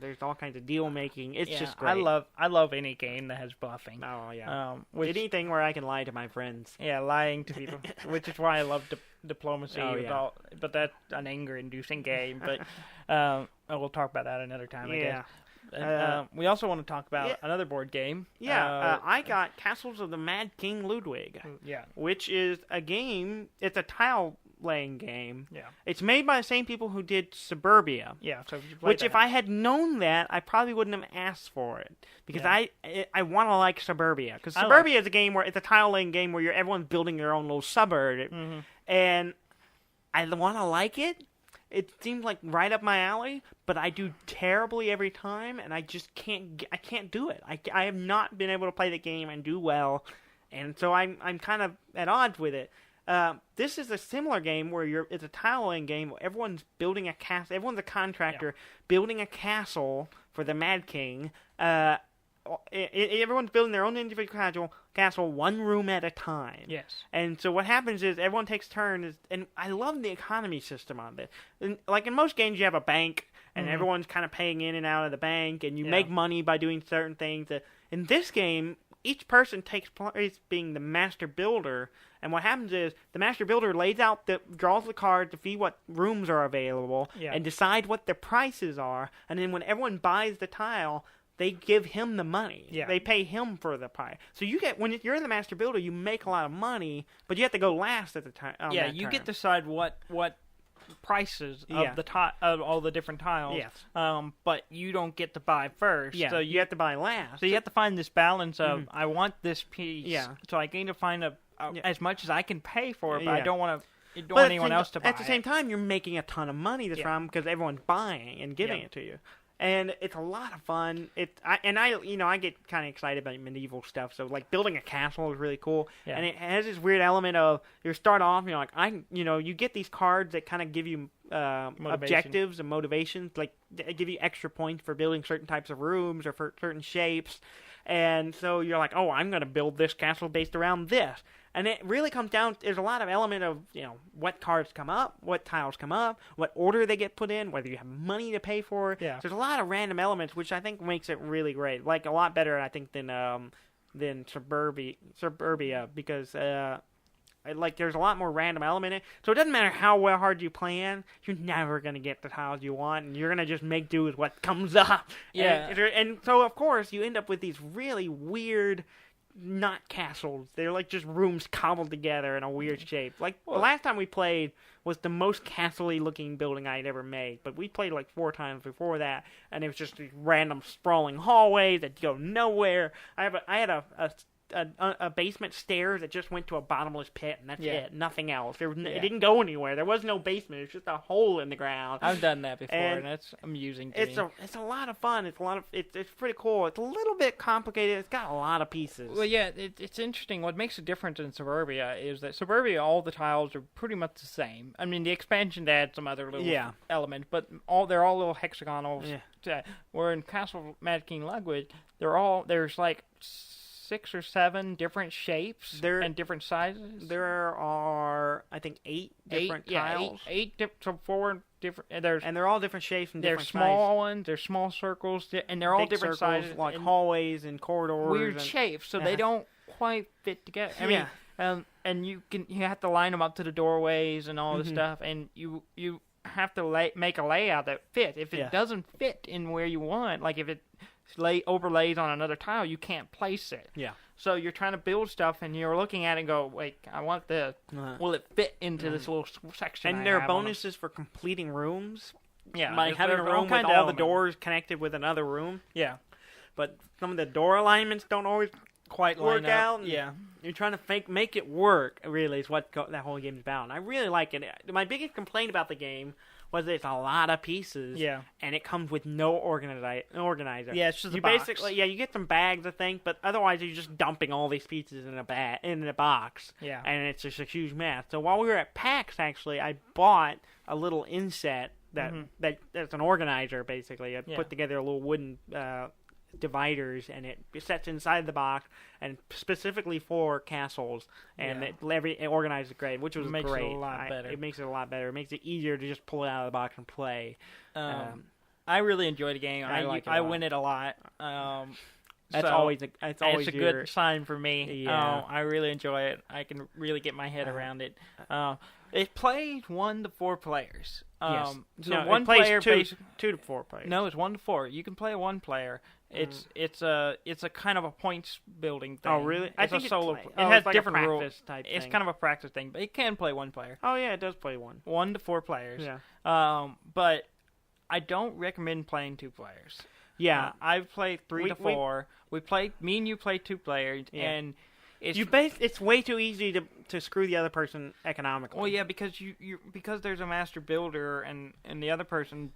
there's all kinds of deal making. It's just great. I love any game that has bluffing. Oh yeah. Anything where I can lie to my friends. Yeah, lying to people, which is why I love diplomacy. Oh, but that's an anger-inducing game. But we'll talk about that another time. I guess. We also want to talk about another board game. Yeah, I got Castles of the Mad King Ludwig. Yeah, which is a game. It's a tile-laying game. Yeah, it's made by the same people who did Suburbia. Yeah, so if I had known that, I probably wouldn't have asked for it because I want to like Suburbia because Suburbia is a game where it's a tile-laying game where everyone's building their own little suburb, and I want to like it. It seems like right up my alley, but I do terribly every time, and I just can't do it. I have not been able to play the game and do well, and so I'm kind of at odds with it. This is a similar game where it's a tile-laying game where everyone's building a castle. Everyone's a contractor building a castle for the Mad King. Everyone's building their own individual castle, one room at a time. Yes. And so what happens is everyone takes turns, and I love the economy system on this. And like in most games, you have a bank, and everyone's kind of paying in and out of the bank, and you make money by doing certain things. In this game, each person takes place being the master builder, and what happens is the master builder draws the card to see what rooms are available, and decide what the prices are, and then when everyone buys the tile, they give him the money. Yeah. They pay him for the pie. So when you're the master builder, you make a lot of money, but you have to go last at the time. Yeah, you get to decide what prices of all the different tiles. Yes. But you don't get to buy first. Yeah. So you have to buy last. So you have to find this balance of I want this piece. Yeah. So I need to find as much as I can pay for it, but I don't want anyone else to buy it. At the same time, you're making a ton of money this round because everyone's buying and giving it to you. And it's a lot of fun. I get kind of excited about medieval stuff. So like building a castle is really cool. Yeah. And it has this weird element of you start off, you get these cards that kind of give you objectives and motivations. Like they give you extra points for building certain types of rooms or for certain shapes. And so you're like, oh, I'm going to build this castle based around this. And it really comes down, there's a lot of element of, what cards come up, what tiles come up, what order they get put in, whether you have money to pay for it. Yeah. So there's a lot of random elements, which I think makes it really great. Like, a lot better, I think, than Suburbia, because, there's a lot more random element in it. So it doesn't matter how hard you plan, you're never going to get the tiles you want, and you're going to just make do with what comes up. Yeah. And so, of course, you end up with these really weird, not castles. They're like just rooms cobbled together in a weird shape. Like, the last time we played was the most castle-y looking building I'd ever made, but we played like 4 times before that, and it was just these random sprawling hallways that go nowhere. I had a basement stairs that just went to a bottomless pit, and that's it. Nothing else. It didn't go anywhere. There was no basement. It's just a hole in the ground. I've done that before, and that's amusing to me. It's a lot of fun. It's pretty cool. It's a little bit complicated. It's got a lot of pieces. Well, yeah, it's interesting. What makes it different in Suburbia is that Suburbia, all the tiles are pretty much the same. I mean, the expansion adds some other little elements, but they're all little hexagonals. Yeah. Where in Castle Mad King Ludwig, there's like 6 or 7 different shapes and different sizes. There are, I think, 8 different tiles. So 4 different. And they're all different shapes and different sizes. They're small ones. They're small circles, and they're all different circles, sizes, like hallways and corridors. Weird shapes, so they don't quite fit together. I mean, and you have to line them up to the doorways and all this stuff, and you have to make a layout that fits. If it doesn't fit in where you want, like if it overlays on another tile, you can't place it. Yeah. So you're trying to build stuff, and you're looking at it and go, wait, I want this. Will it fit into this little section? And there are bonuses for completing rooms. Yeah. Like having a room with all the doors connected with another room. Yeah. But some of the door alignments don't always quite work out. Yeah. You're trying to make it work, really, is what that whole game's about. And I really like it. My biggest complaint about the game was it's a lot of pieces, and it comes with no organizer. Yeah, it's just a box. Basically, you get some bags, I think, but otherwise you're just dumping all these pieces in a box. Yeah, and it's just a huge mess. So while we were at PAX, actually, I bought a little inset that's an organizer. Basically, I put together a little wooden dividers, and it sets inside the box, and specifically for castles, and it organizes it great, which was great. It makes it a lot better. It makes it easier to just pull it out of the box and play. I really enjoy the game. I win it a lot. It's always a good sign for me. Yeah. I really enjoy it. I can really get my head around it. It plays 1 to 4 players. Yes. So one player 2 to 4 players. No, it's 1 to 4. You can play 1 player. It's a kind of a points building thing. Oh, really? I think a solo. It has like different a rules. Type it's thing. kind of a practice thing, but it can play 1 player. Oh yeah, it does play 1. 1 to 4 players. Yeah. But I don't recommend playing 2 players. Yeah, I've played 3 to 4. Me and you played 2 players, and it's way too easy to screw the other person economically. Well, yeah, because because there's a master builder and the other person.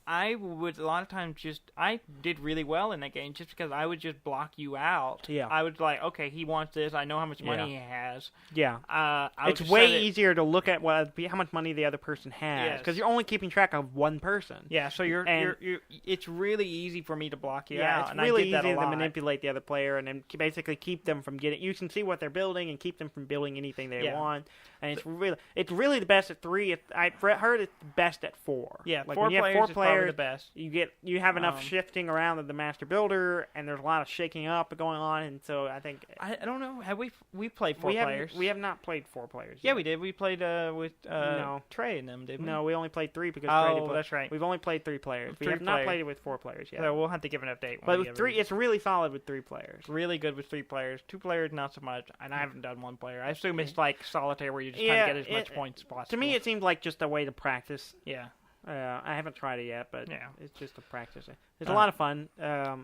I would a lot of times I did really well in that game just because I would just block you out. Yeah. I was like, okay, he wants this. I know how much money he has. Yeah. It's way easier to look at how much money the other person has because you're only keeping track of one person. Yeah. So it's really easy for me to block you out. Yeah, it's really easy to manipulate the other player and then basically keep them from getting. You can see what they're building and keep them from building anything they want. And it's really the best at 3. I've heard it's the best at 4. Yeah, like 4 when you have 4 players, the best. You have enough shifting around of the master builder, and there's a lot of shaking up going on, and so I think I don't know. Have we played 4 players? We have not played 4 players. Yeah, we did. We played with Trey and them, didn't we? No, we only played 3 because Trey did that's right. We've only played 3 players. We have not played it with 4 players yet. So we'll have to give an update. But with 3, it's really solid with 3 players. Really good with 3 players. 2 players, not so much. And I haven't done 1 player. I assume it's like solitaire where you just trying to get as much points as possible. To me, it seems like just a way to practice. Yeah. I haven't tried it yet, but it's just a practice. It's a lot of fun. I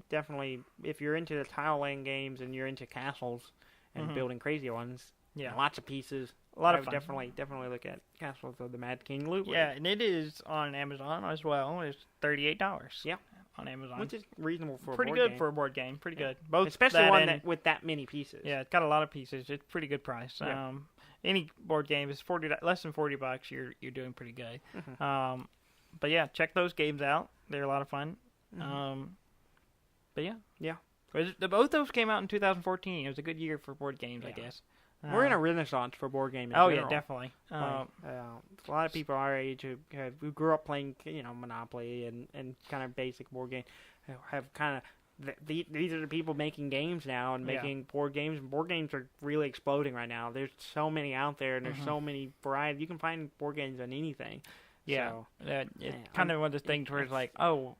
definitely, if you're into the tile laying games and you're into castles and building crazy ones, lots of pieces. A lot of fun. Definitely look at Castles of the Mad King Ludwig. Yeah, and it is on Amazon as well. It's $38. Yeah. On Amazon, which is reasonable for pretty a board good game. For a board game. Pretty good, both especially one with that many pieces. Yeah, it's got a lot of pieces. It's pretty good price. Yeah. Any board game is less than $40. You're doing pretty good. But yeah, check those games out. They're a lot of fun. But yeah. Yeah. Both those came out in 2014. It was a good year for board games, I guess. We're in a renaissance for board games. Yeah, definitely. A lot of people our age who grew up playing, Monopoly and kind of basic board games have kind of these are the people making games now and making board games. And board games are really exploding right now. There's so many out there, and there's so many variety. You can find board games on anything. Yeah, so, it's kind of one of those things where it's like,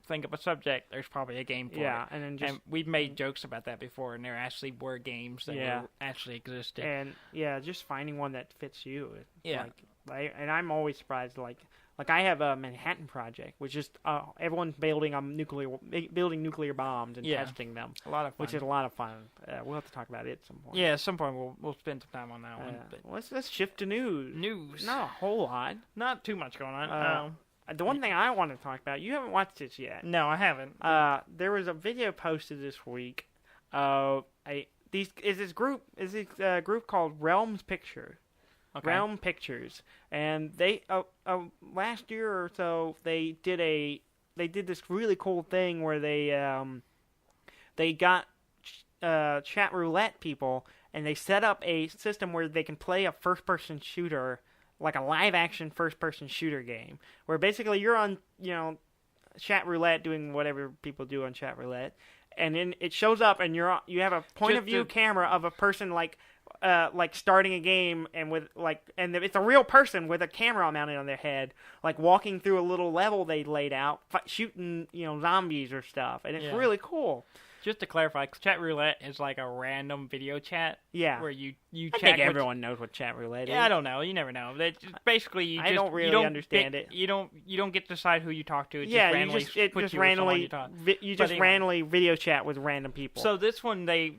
think of a subject, there's probably a game for it. Yeah, and then we've made jokes about that before, and there actually were games that actually existed. And just finding one that fits you. Yeah. And I'm always surprised, like I have a Manhattan Project, which is everyone's building nuclear bombs and testing them. A lot of fun. Which is a lot of fun. We'll have to talk about it at some point. Yeah, at some point we'll spend some time on that one. But let's shift to news. Not a whole lot. Not too much going on. The one thing I want to talk about, you haven't watched this yet. No, I haven't. There was a video posted this week of this group called Realms Picture. Okay. Realm Pictures, and they last year or so they did this really cool thing where they got chat roulette people, and they set up a system where they can play a first-person shooter, like a live-action first-person shooter game, where basically you're on chat roulette doing whatever people do on chat roulette, and then it shows up and you have a point of view camera of a person like starting a game and it's a real person with a camera mounted on their head, like walking through a little level they laid out, shooting zombies or stuff, and it's really cool. Just to clarify, chat roulette is like a random video chat. Yeah. Where you I think everyone knows what chat roulette is. Yeah, I don't know. You never know. Basically, I don't really understand it. You don't get to decide who you talk to. You just randomly video chat with random people. So this one, they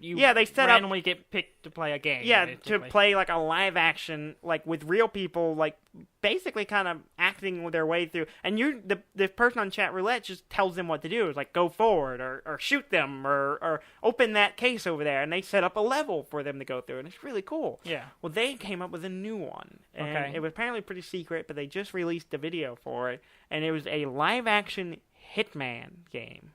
randomly get picked to play a game. Yeah, basically. To play like a live action, like with real people, like basically kind of acting their way through. And the person on chat roulette just tells them what to do. It's like go forward or shoot them or open that case over there, and they set up a level for them to go through, and it's really cool. Yeah. Well, they came up with a new one, and it was apparently pretty secret, but they just released a video for it, and it was a live-action Hitman game.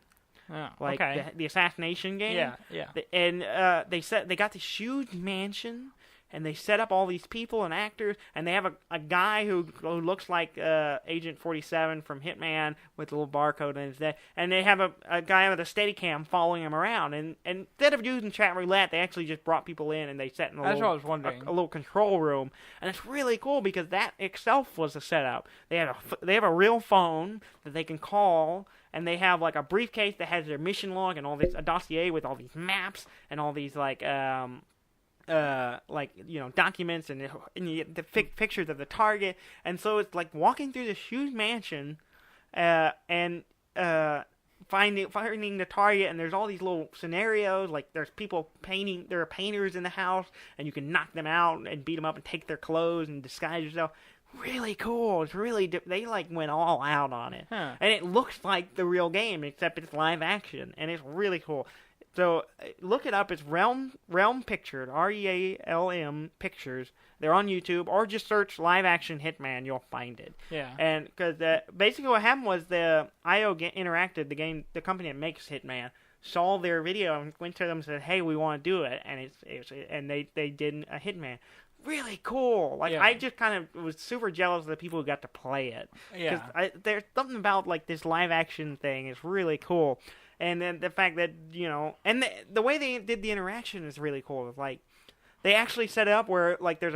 Oh, like the assassination game. Yeah. And they got this huge mansion, and they set up all these people and actors, and they have a guy who looks like Agent 47 from Hitman with a little barcode in his neck, and they have a guy with a Steadicam following him around, and instead of using chat roulette, they actually just brought people in and they set in That's what I was wondering. A little control room, and it's really cool because that itself was a setup. They have a real phone that they can call, and they have like a briefcase that has their mission log and a dossier with all these maps and all these documents and the pictures of the target, and so it's like walking through this huge mansion, and finding the target, and there's all these little scenarios, like there's people painting, there are painters in the house, and you can knock them out and beat them up and take their clothes and disguise yourself. Really cool. It's really they went all out on it, and it looks like the real game except it's live action, and it's really cool. So look it up. It's Realm Pictured, REALM Pictures. They're on YouTube, or just search live action Hitman. You'll find it. Yeah. And because basically what happened was the IO Interactive, the company that makes Hitman, saw their video and went to them and said, "Hey, we want to do it," and they did a Hitman. Really cool. I just kind of was super jealous of the people who got to play it. Yeah. Because there's something about like this live action thing is really cool. And then the fact that, and the way they did the interaction is really cool. It's like, they actually set it up where, like, there's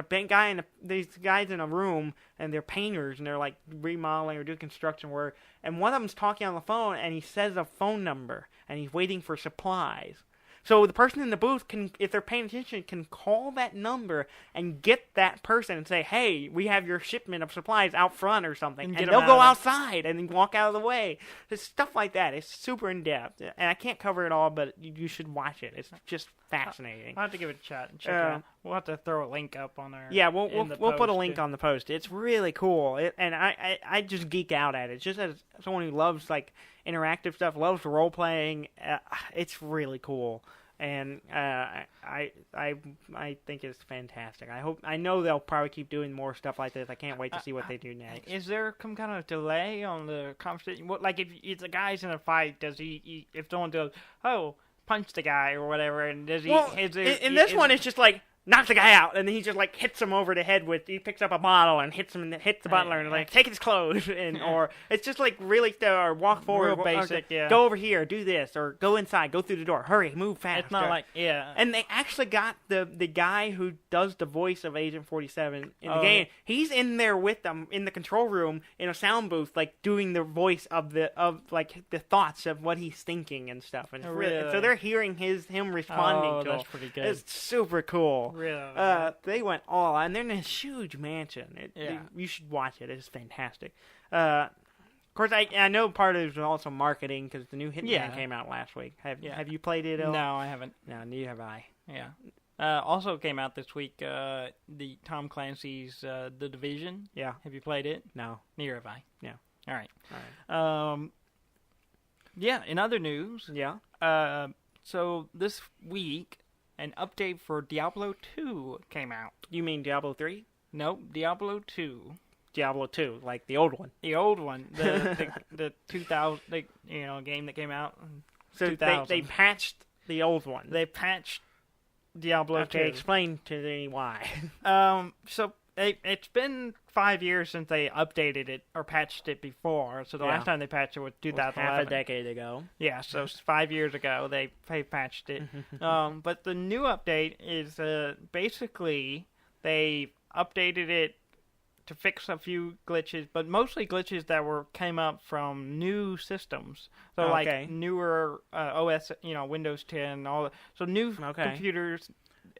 these guys in a room, and they're painters, and they're, like, remodeling or doing construction work. And one of them's talking on the phone, and he says a phone number, and he's waiting for supplies. So the person in the booth can, if they're paying attention, can call that number and get that person and say, "Hey, we have your shipment of supplies out front or something," and they'll go outside and then walk out of the way. There's stuff like that. It's super in depth, and I can't cover it all, but you should watch it. It's just fascinating. I'll have to give it a shot and check it out. We'll have to throw a link up on our. Yeah, we'll put a link on the post. It's really cool, and I just geek out at it. Just as someone who loves like interactive stuff, loves role playing, it's really cool. And I think it's fantastic. I know they'll probably keep doing more stuff like this. I can't wait to see what they do next. Is there some kind of delay on the conversation? Like if the guy's in a fight, does he if someone goes, oh, punch the guy or whatever, and does he? Well, in this one, it's just like knocks the guy out, and then he just like hits him over the head with. He picks up a bottle and hits the butler, and like take his clothes, or it's just like really or walk forward, real basic, go over here, do this, or go inside, go through the door, hurry, move fast. It's not like And they actually got the guy who does the voice of Agent 47 in the game. He's in there with them in the control room in a sound booth, like doing the voice of like the thoughts of what he's thinking and stuff. And really? So they're hearing him responding to that's pretty good. It's super cool. Really? They went all out, and they're in this huge mansion. You should watch it. It's fantastic. Of course, I know part of it was also marketing because the new Hitman came out last week. Have you played it at all? No, I haven't. No, neither have I. Yeah. Also came out this week, the Tom Clancy's The Division. Yeah. Have you played it? No. Neither have I. Yeah. All right. Yeah, in other news. Yeah. So this week, an update for Diablo 2 came out. You mean Diablo 3? Nope, Diablo 2. Diablo 2, like the old one. The old one, the 2000, game that came out. So 2000. They patched the old one. They patched Diablo 2. Explain to me why. So it's been 5 years since they updated it or patched it before. So the last time they patched it was 2011. Half a decade ago. Yeah, so 5 years ago they patched it. But the new update is basically they updated it to fix a few glitches, but mostly glitches that came up from new systems. So like newer OS, Windows 10, all that. So new computers.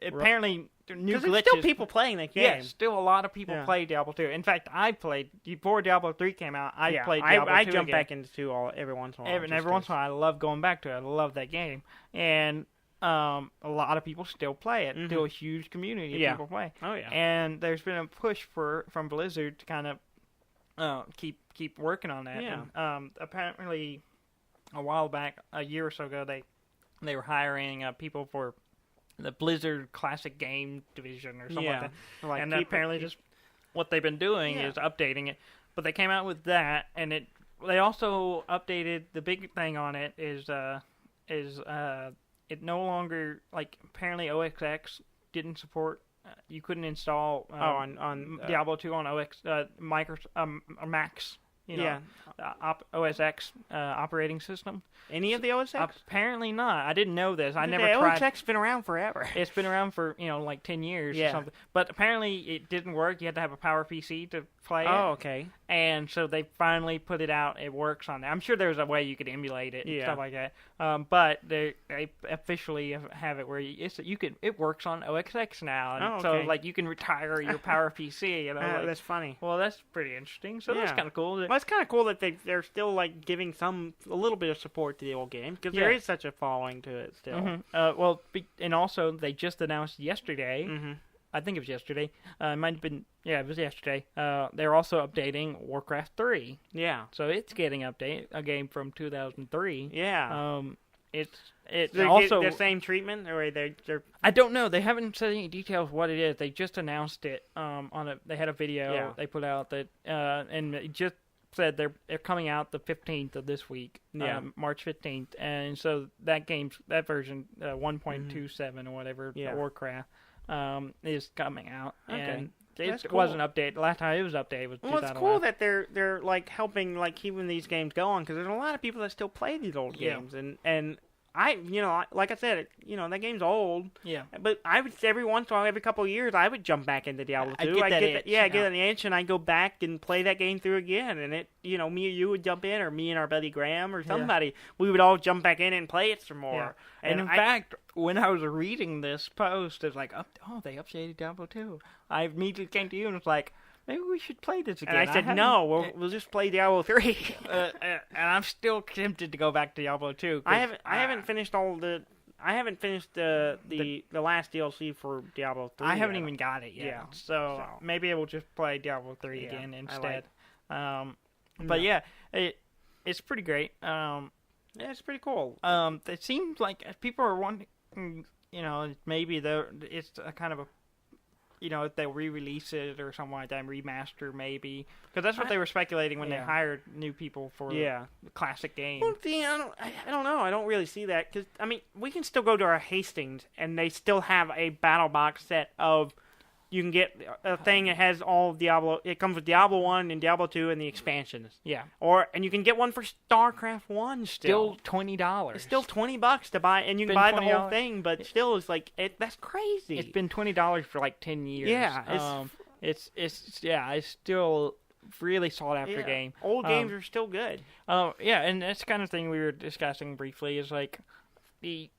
Apparently, new glitches. There's still people playing that game. Yeah, still a lot of people play Diablo 2. In fact, I played before Diablo 3 came out. I played Diablo 2 I jump back into 2 every once in a while. Every once in a while, I love going back to it. I love that game, and a lot of people still play it. Still a huge community of people play. Oh yeah. And there's been a push from Blizzard to kind of keep working on that. Yeah. And, apparently, a while back, a year or so ago, they were hiring people for the Blizzard Classic Game Division or something like that. And apparently just what they've been doing is updating it. But they came out with that, and they also updated, the big thing on it is it no longer, like, apparently OS X didn't support, you couldn't install on Diablo 2 on Macs. OS X operating system. Any of the OS X? Apparently not. I didn't know this. I never tried. OS X has been around forever. It's been around for, like 10 years or something. But apparently it didn't work. You had to have a power PC to play it. Oh, okay. And so they finally put it out. It works on that. I'm sure there's a way you could emulate it and stuff like that. But they officially have it where it works on OS X now. And so like you can retire your power PC. That's funny. Well, that's pretty interesting. So that's kind of cool. Well, it's kind of cool that they're still like giving a little bit of support to the old game because there is such a following to it still. And also they just announced yesterday. I think it was yesterday. It might have been. Yeah, it was yesterday. They're also updating Warcraft 3. Yeah. So it's getting a game from 2003. Yeah. It's also the same treatment, or they're. I don't know. They haven't said any details what it is. They just announced it. They had a video they put out that, and it just said they're coming out the 15th of this week. March 15th, and so that version 1.27 or whatever, Warcraft, is coming out. Okay. And it wasn't updated. Last time it was updated was 2011. Well, it's cool that they're like helping like keeping these games going because there's a lot of people that still play these old games and I like I said that game's old. Yeah. But I would every once in a while, every couple of years, I would jump back into Diablo 2. I get an itch, and I go back and play that game through again. And it, me or you would jump in, or me and our buddy Graham or somebody, we would all jump back in and play it some more. Yeah. And in fact, when I was reading this post, it's like, they updated Diablo 2. I immediately came to you and was like, maybe we should play this again. And I said, no, we'll just play Diablo 3. And I'm still tempted to go back to Diablo 2. I haven't finished the last DLC for Diablo 3. I haven't even got it yet. So maybe I will just play Diablo 3 again instead. It's pretty great. It's pretty cool. It seems like people are wanting. maybe it's a kind of a, if they re-release it or something like that, remaster maybe, because that's what they were speculating when they hired new people for the classic game. Well, I don't know. I don't really see that, because we can still go to our Hastings and they still have a battle box set of. You can get a thing that has all of Diablo. It comes with Diablo 1 and Diablo 2 and the expansions. Yeah. And you can get one for StarCraft 1 still. Still $20. It's still $20 to buy, and you can buy the whole thing, but still, it's like, that's crazy. It's been $20 for like 10 years. Yeah. It's still really sought after game. Old games are still good. And that's the kind of thing we were discussing briefly is like the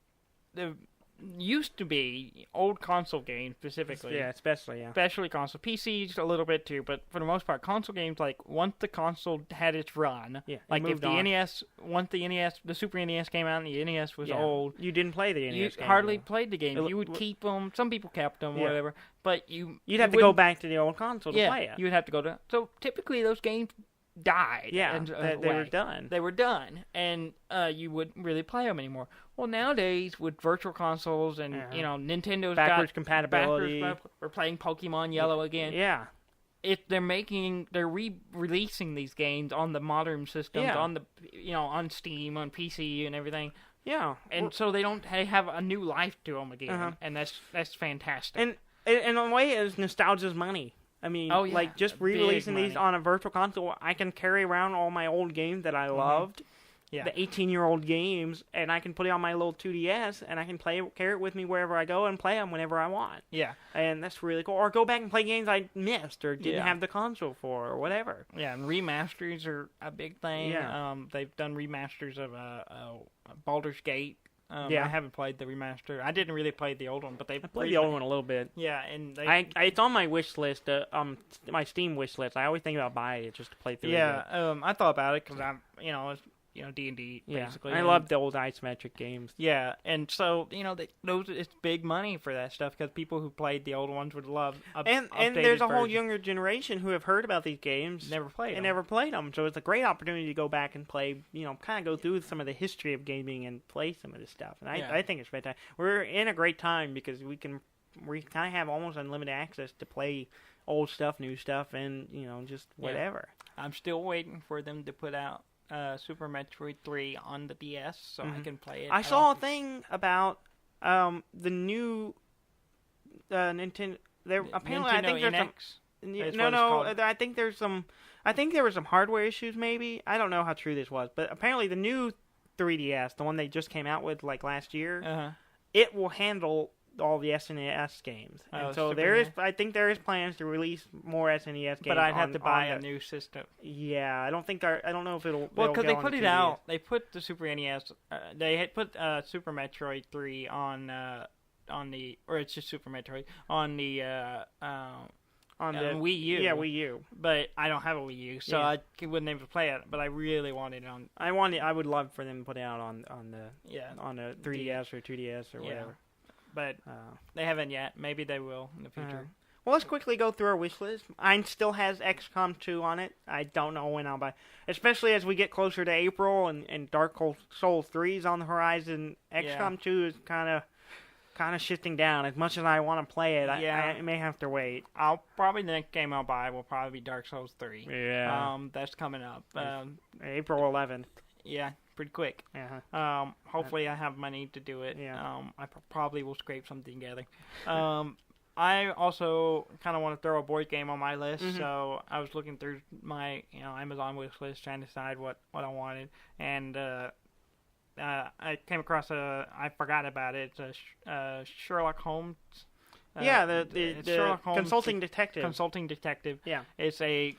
used to be old console games specifically. Yeah, especially console. PCs a little bit too, but for the most part, console games, like, once the console had its run, like if the NES, once the Super NES came out and the NES was old, you didn't play the NES you game. hardly played the game. You would keep them. Some people kept them, whatever, but you'd have to go back to the old console to play it. You would have to go to. So typically those games died. Yeah, they were done. They were done, and you wouldn't really play them anymore. Well, nowadays with virtual consoles and Nintendo's backwards compatibility, we're playing Pokemon Yellow again. Yeah, they're re-releasing these games on the modern systems, on the on Steam, on PC, and everything. Yeah, and so they have a new life to them again, and that's fantastic. And in a way, it's nostalgia's money. Like, just re-releasing these on a virtual console, I can carry around all my old games that I loved, the 18-year-old games, and I can put it on my little 2DS, and I can carry it with me wherever I go and play them whenever I want. Yeah. And that's really cool. Or go back and play games I missed or didn't have the console for or whatever. Yeah, and remasters are a big thing. Yeah. They've done remasters of Baldur's Gate. I haven't played the remaster. I didn't really play the old one, but I played the old one a little bit. Yeah, and it's on my wish list, my Steam wish list. I always think about buying it just to play through it. Yeah, I thought about it because I'm, D&D basically. I love the old isometric games. Yeah, and so it's big money for that stuff because people who played the old ones would love. And there's a whole younger generation who have heard about these games, never played them. So it's a great opportunity to go back and play. Kind of go through some of the history of gaming and play some of this stuff. And I think it's fantastic. We're in a great time because we kind of have almost unlimited access to play old stuff, new stuff, and just whatever. I'm still waiting for them to put out Super Metroid 3 on the DS so I can play it. I saw a thing about the new Nintendo. Apparently, Nintendo I think there's NX? I think there's some. I think there were some hardware issues. Maybe I don't know how true this was, but apparently the new 3DS, the one they just came out with like last year, it will handle all the SNES games, and so I think there is plans to release more SNES games. But I'd have to buy a new system. Yeah, I don't know if it'll. Well, because they put it out, they put the Super NES. They had put Super Metroid 3 on the, or it's just Super Metroid on the Wii U. Yeah, Wii U. But I don't have a Wii U, so I wouldn't able to play it. But I really wanted it on. I would love for them to put it out on the 3DS or 2DS or whatever. But they haven't yet. Maybe they will in the future. Well, let's quickly go through our wish list. Mine still has XCOM 2 on it. I don't know when I'll buy. Especially as we get closer to April and Dark Souls 3 is on the horizon. XCOM 2 is kind of shifting down. As much as I want to play it, I may have to wait. The next game I'll buy will probably be Dark Souls 3. Yeah. That's coming up. April 11th. Yeah. Pretty quick. Hopefully I have money to do it. I probably will scrape something together. I also kind of want to throw a board game on my list, so I was looking through my Amazon wish list trying to decide what I wanted, and I came across I forgot about it. It's a Sherlock Holmes. The Sherlock Holmes consulting detective. Consulting detective. Yeah. It's a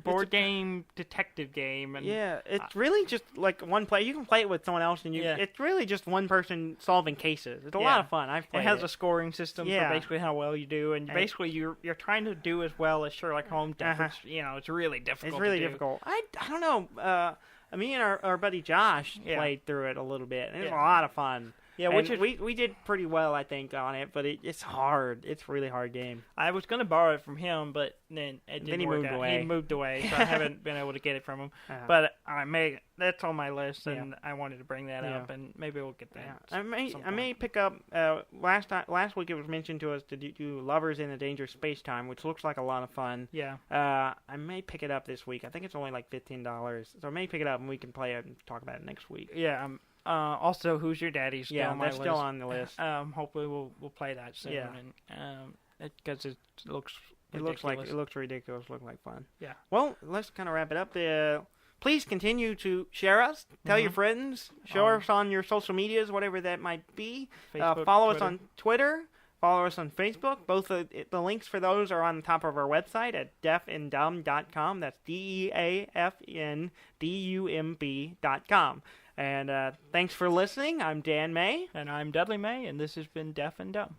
board game detective game, and it's really just like one play. You can play it with someone else, and it's really just one person solving cases. It's a lot of fun. I've played it. Has a scoring system for basically how well you do, and basically you're trying to do as well as Sherlock Holmes does. It's really difficult. It's really difficult. I don't know. Me and our buddy Josh played through it a little bit, and it was a lot of fun. Yeah, we did pretty well, I think, on it, but it's hard. It's a really hard game. I was going to borrow it from him, but then it didn't work out. He moved away, so I haven't been able to get it from him. But that's on my list, and I wanted to bring that up, and maybe we'll get that. I may pick up. Last week it was mentioned to us to do Lovers in a Dangerous Space-Time, which looks like a lot of fun. Yeah. I may pick it up this week. I think it's only like $15, so I may pick it up and we can play it and talk about it next week. Yeah. Also, Who's Your Daddy? Still on my list. Still on the list. Hopefully we'll play that soon. Yeah. Because it looks ridiculous. It looks ridiculous. Look like fun. Yeah. Well, let's kind of wrap it up. Please continue to share us. Tell your friends. Show us on your social medias, whatever that might be. Facebook, follow us on Twitter. Follow us on Facebook. Both the links for those are on the top of our website at deafandumb.com. That's DEAFNDUMB.com. And thanks for listening. I'm Dan May. And I'm Dudley May, and this has been Deaf and Dumb.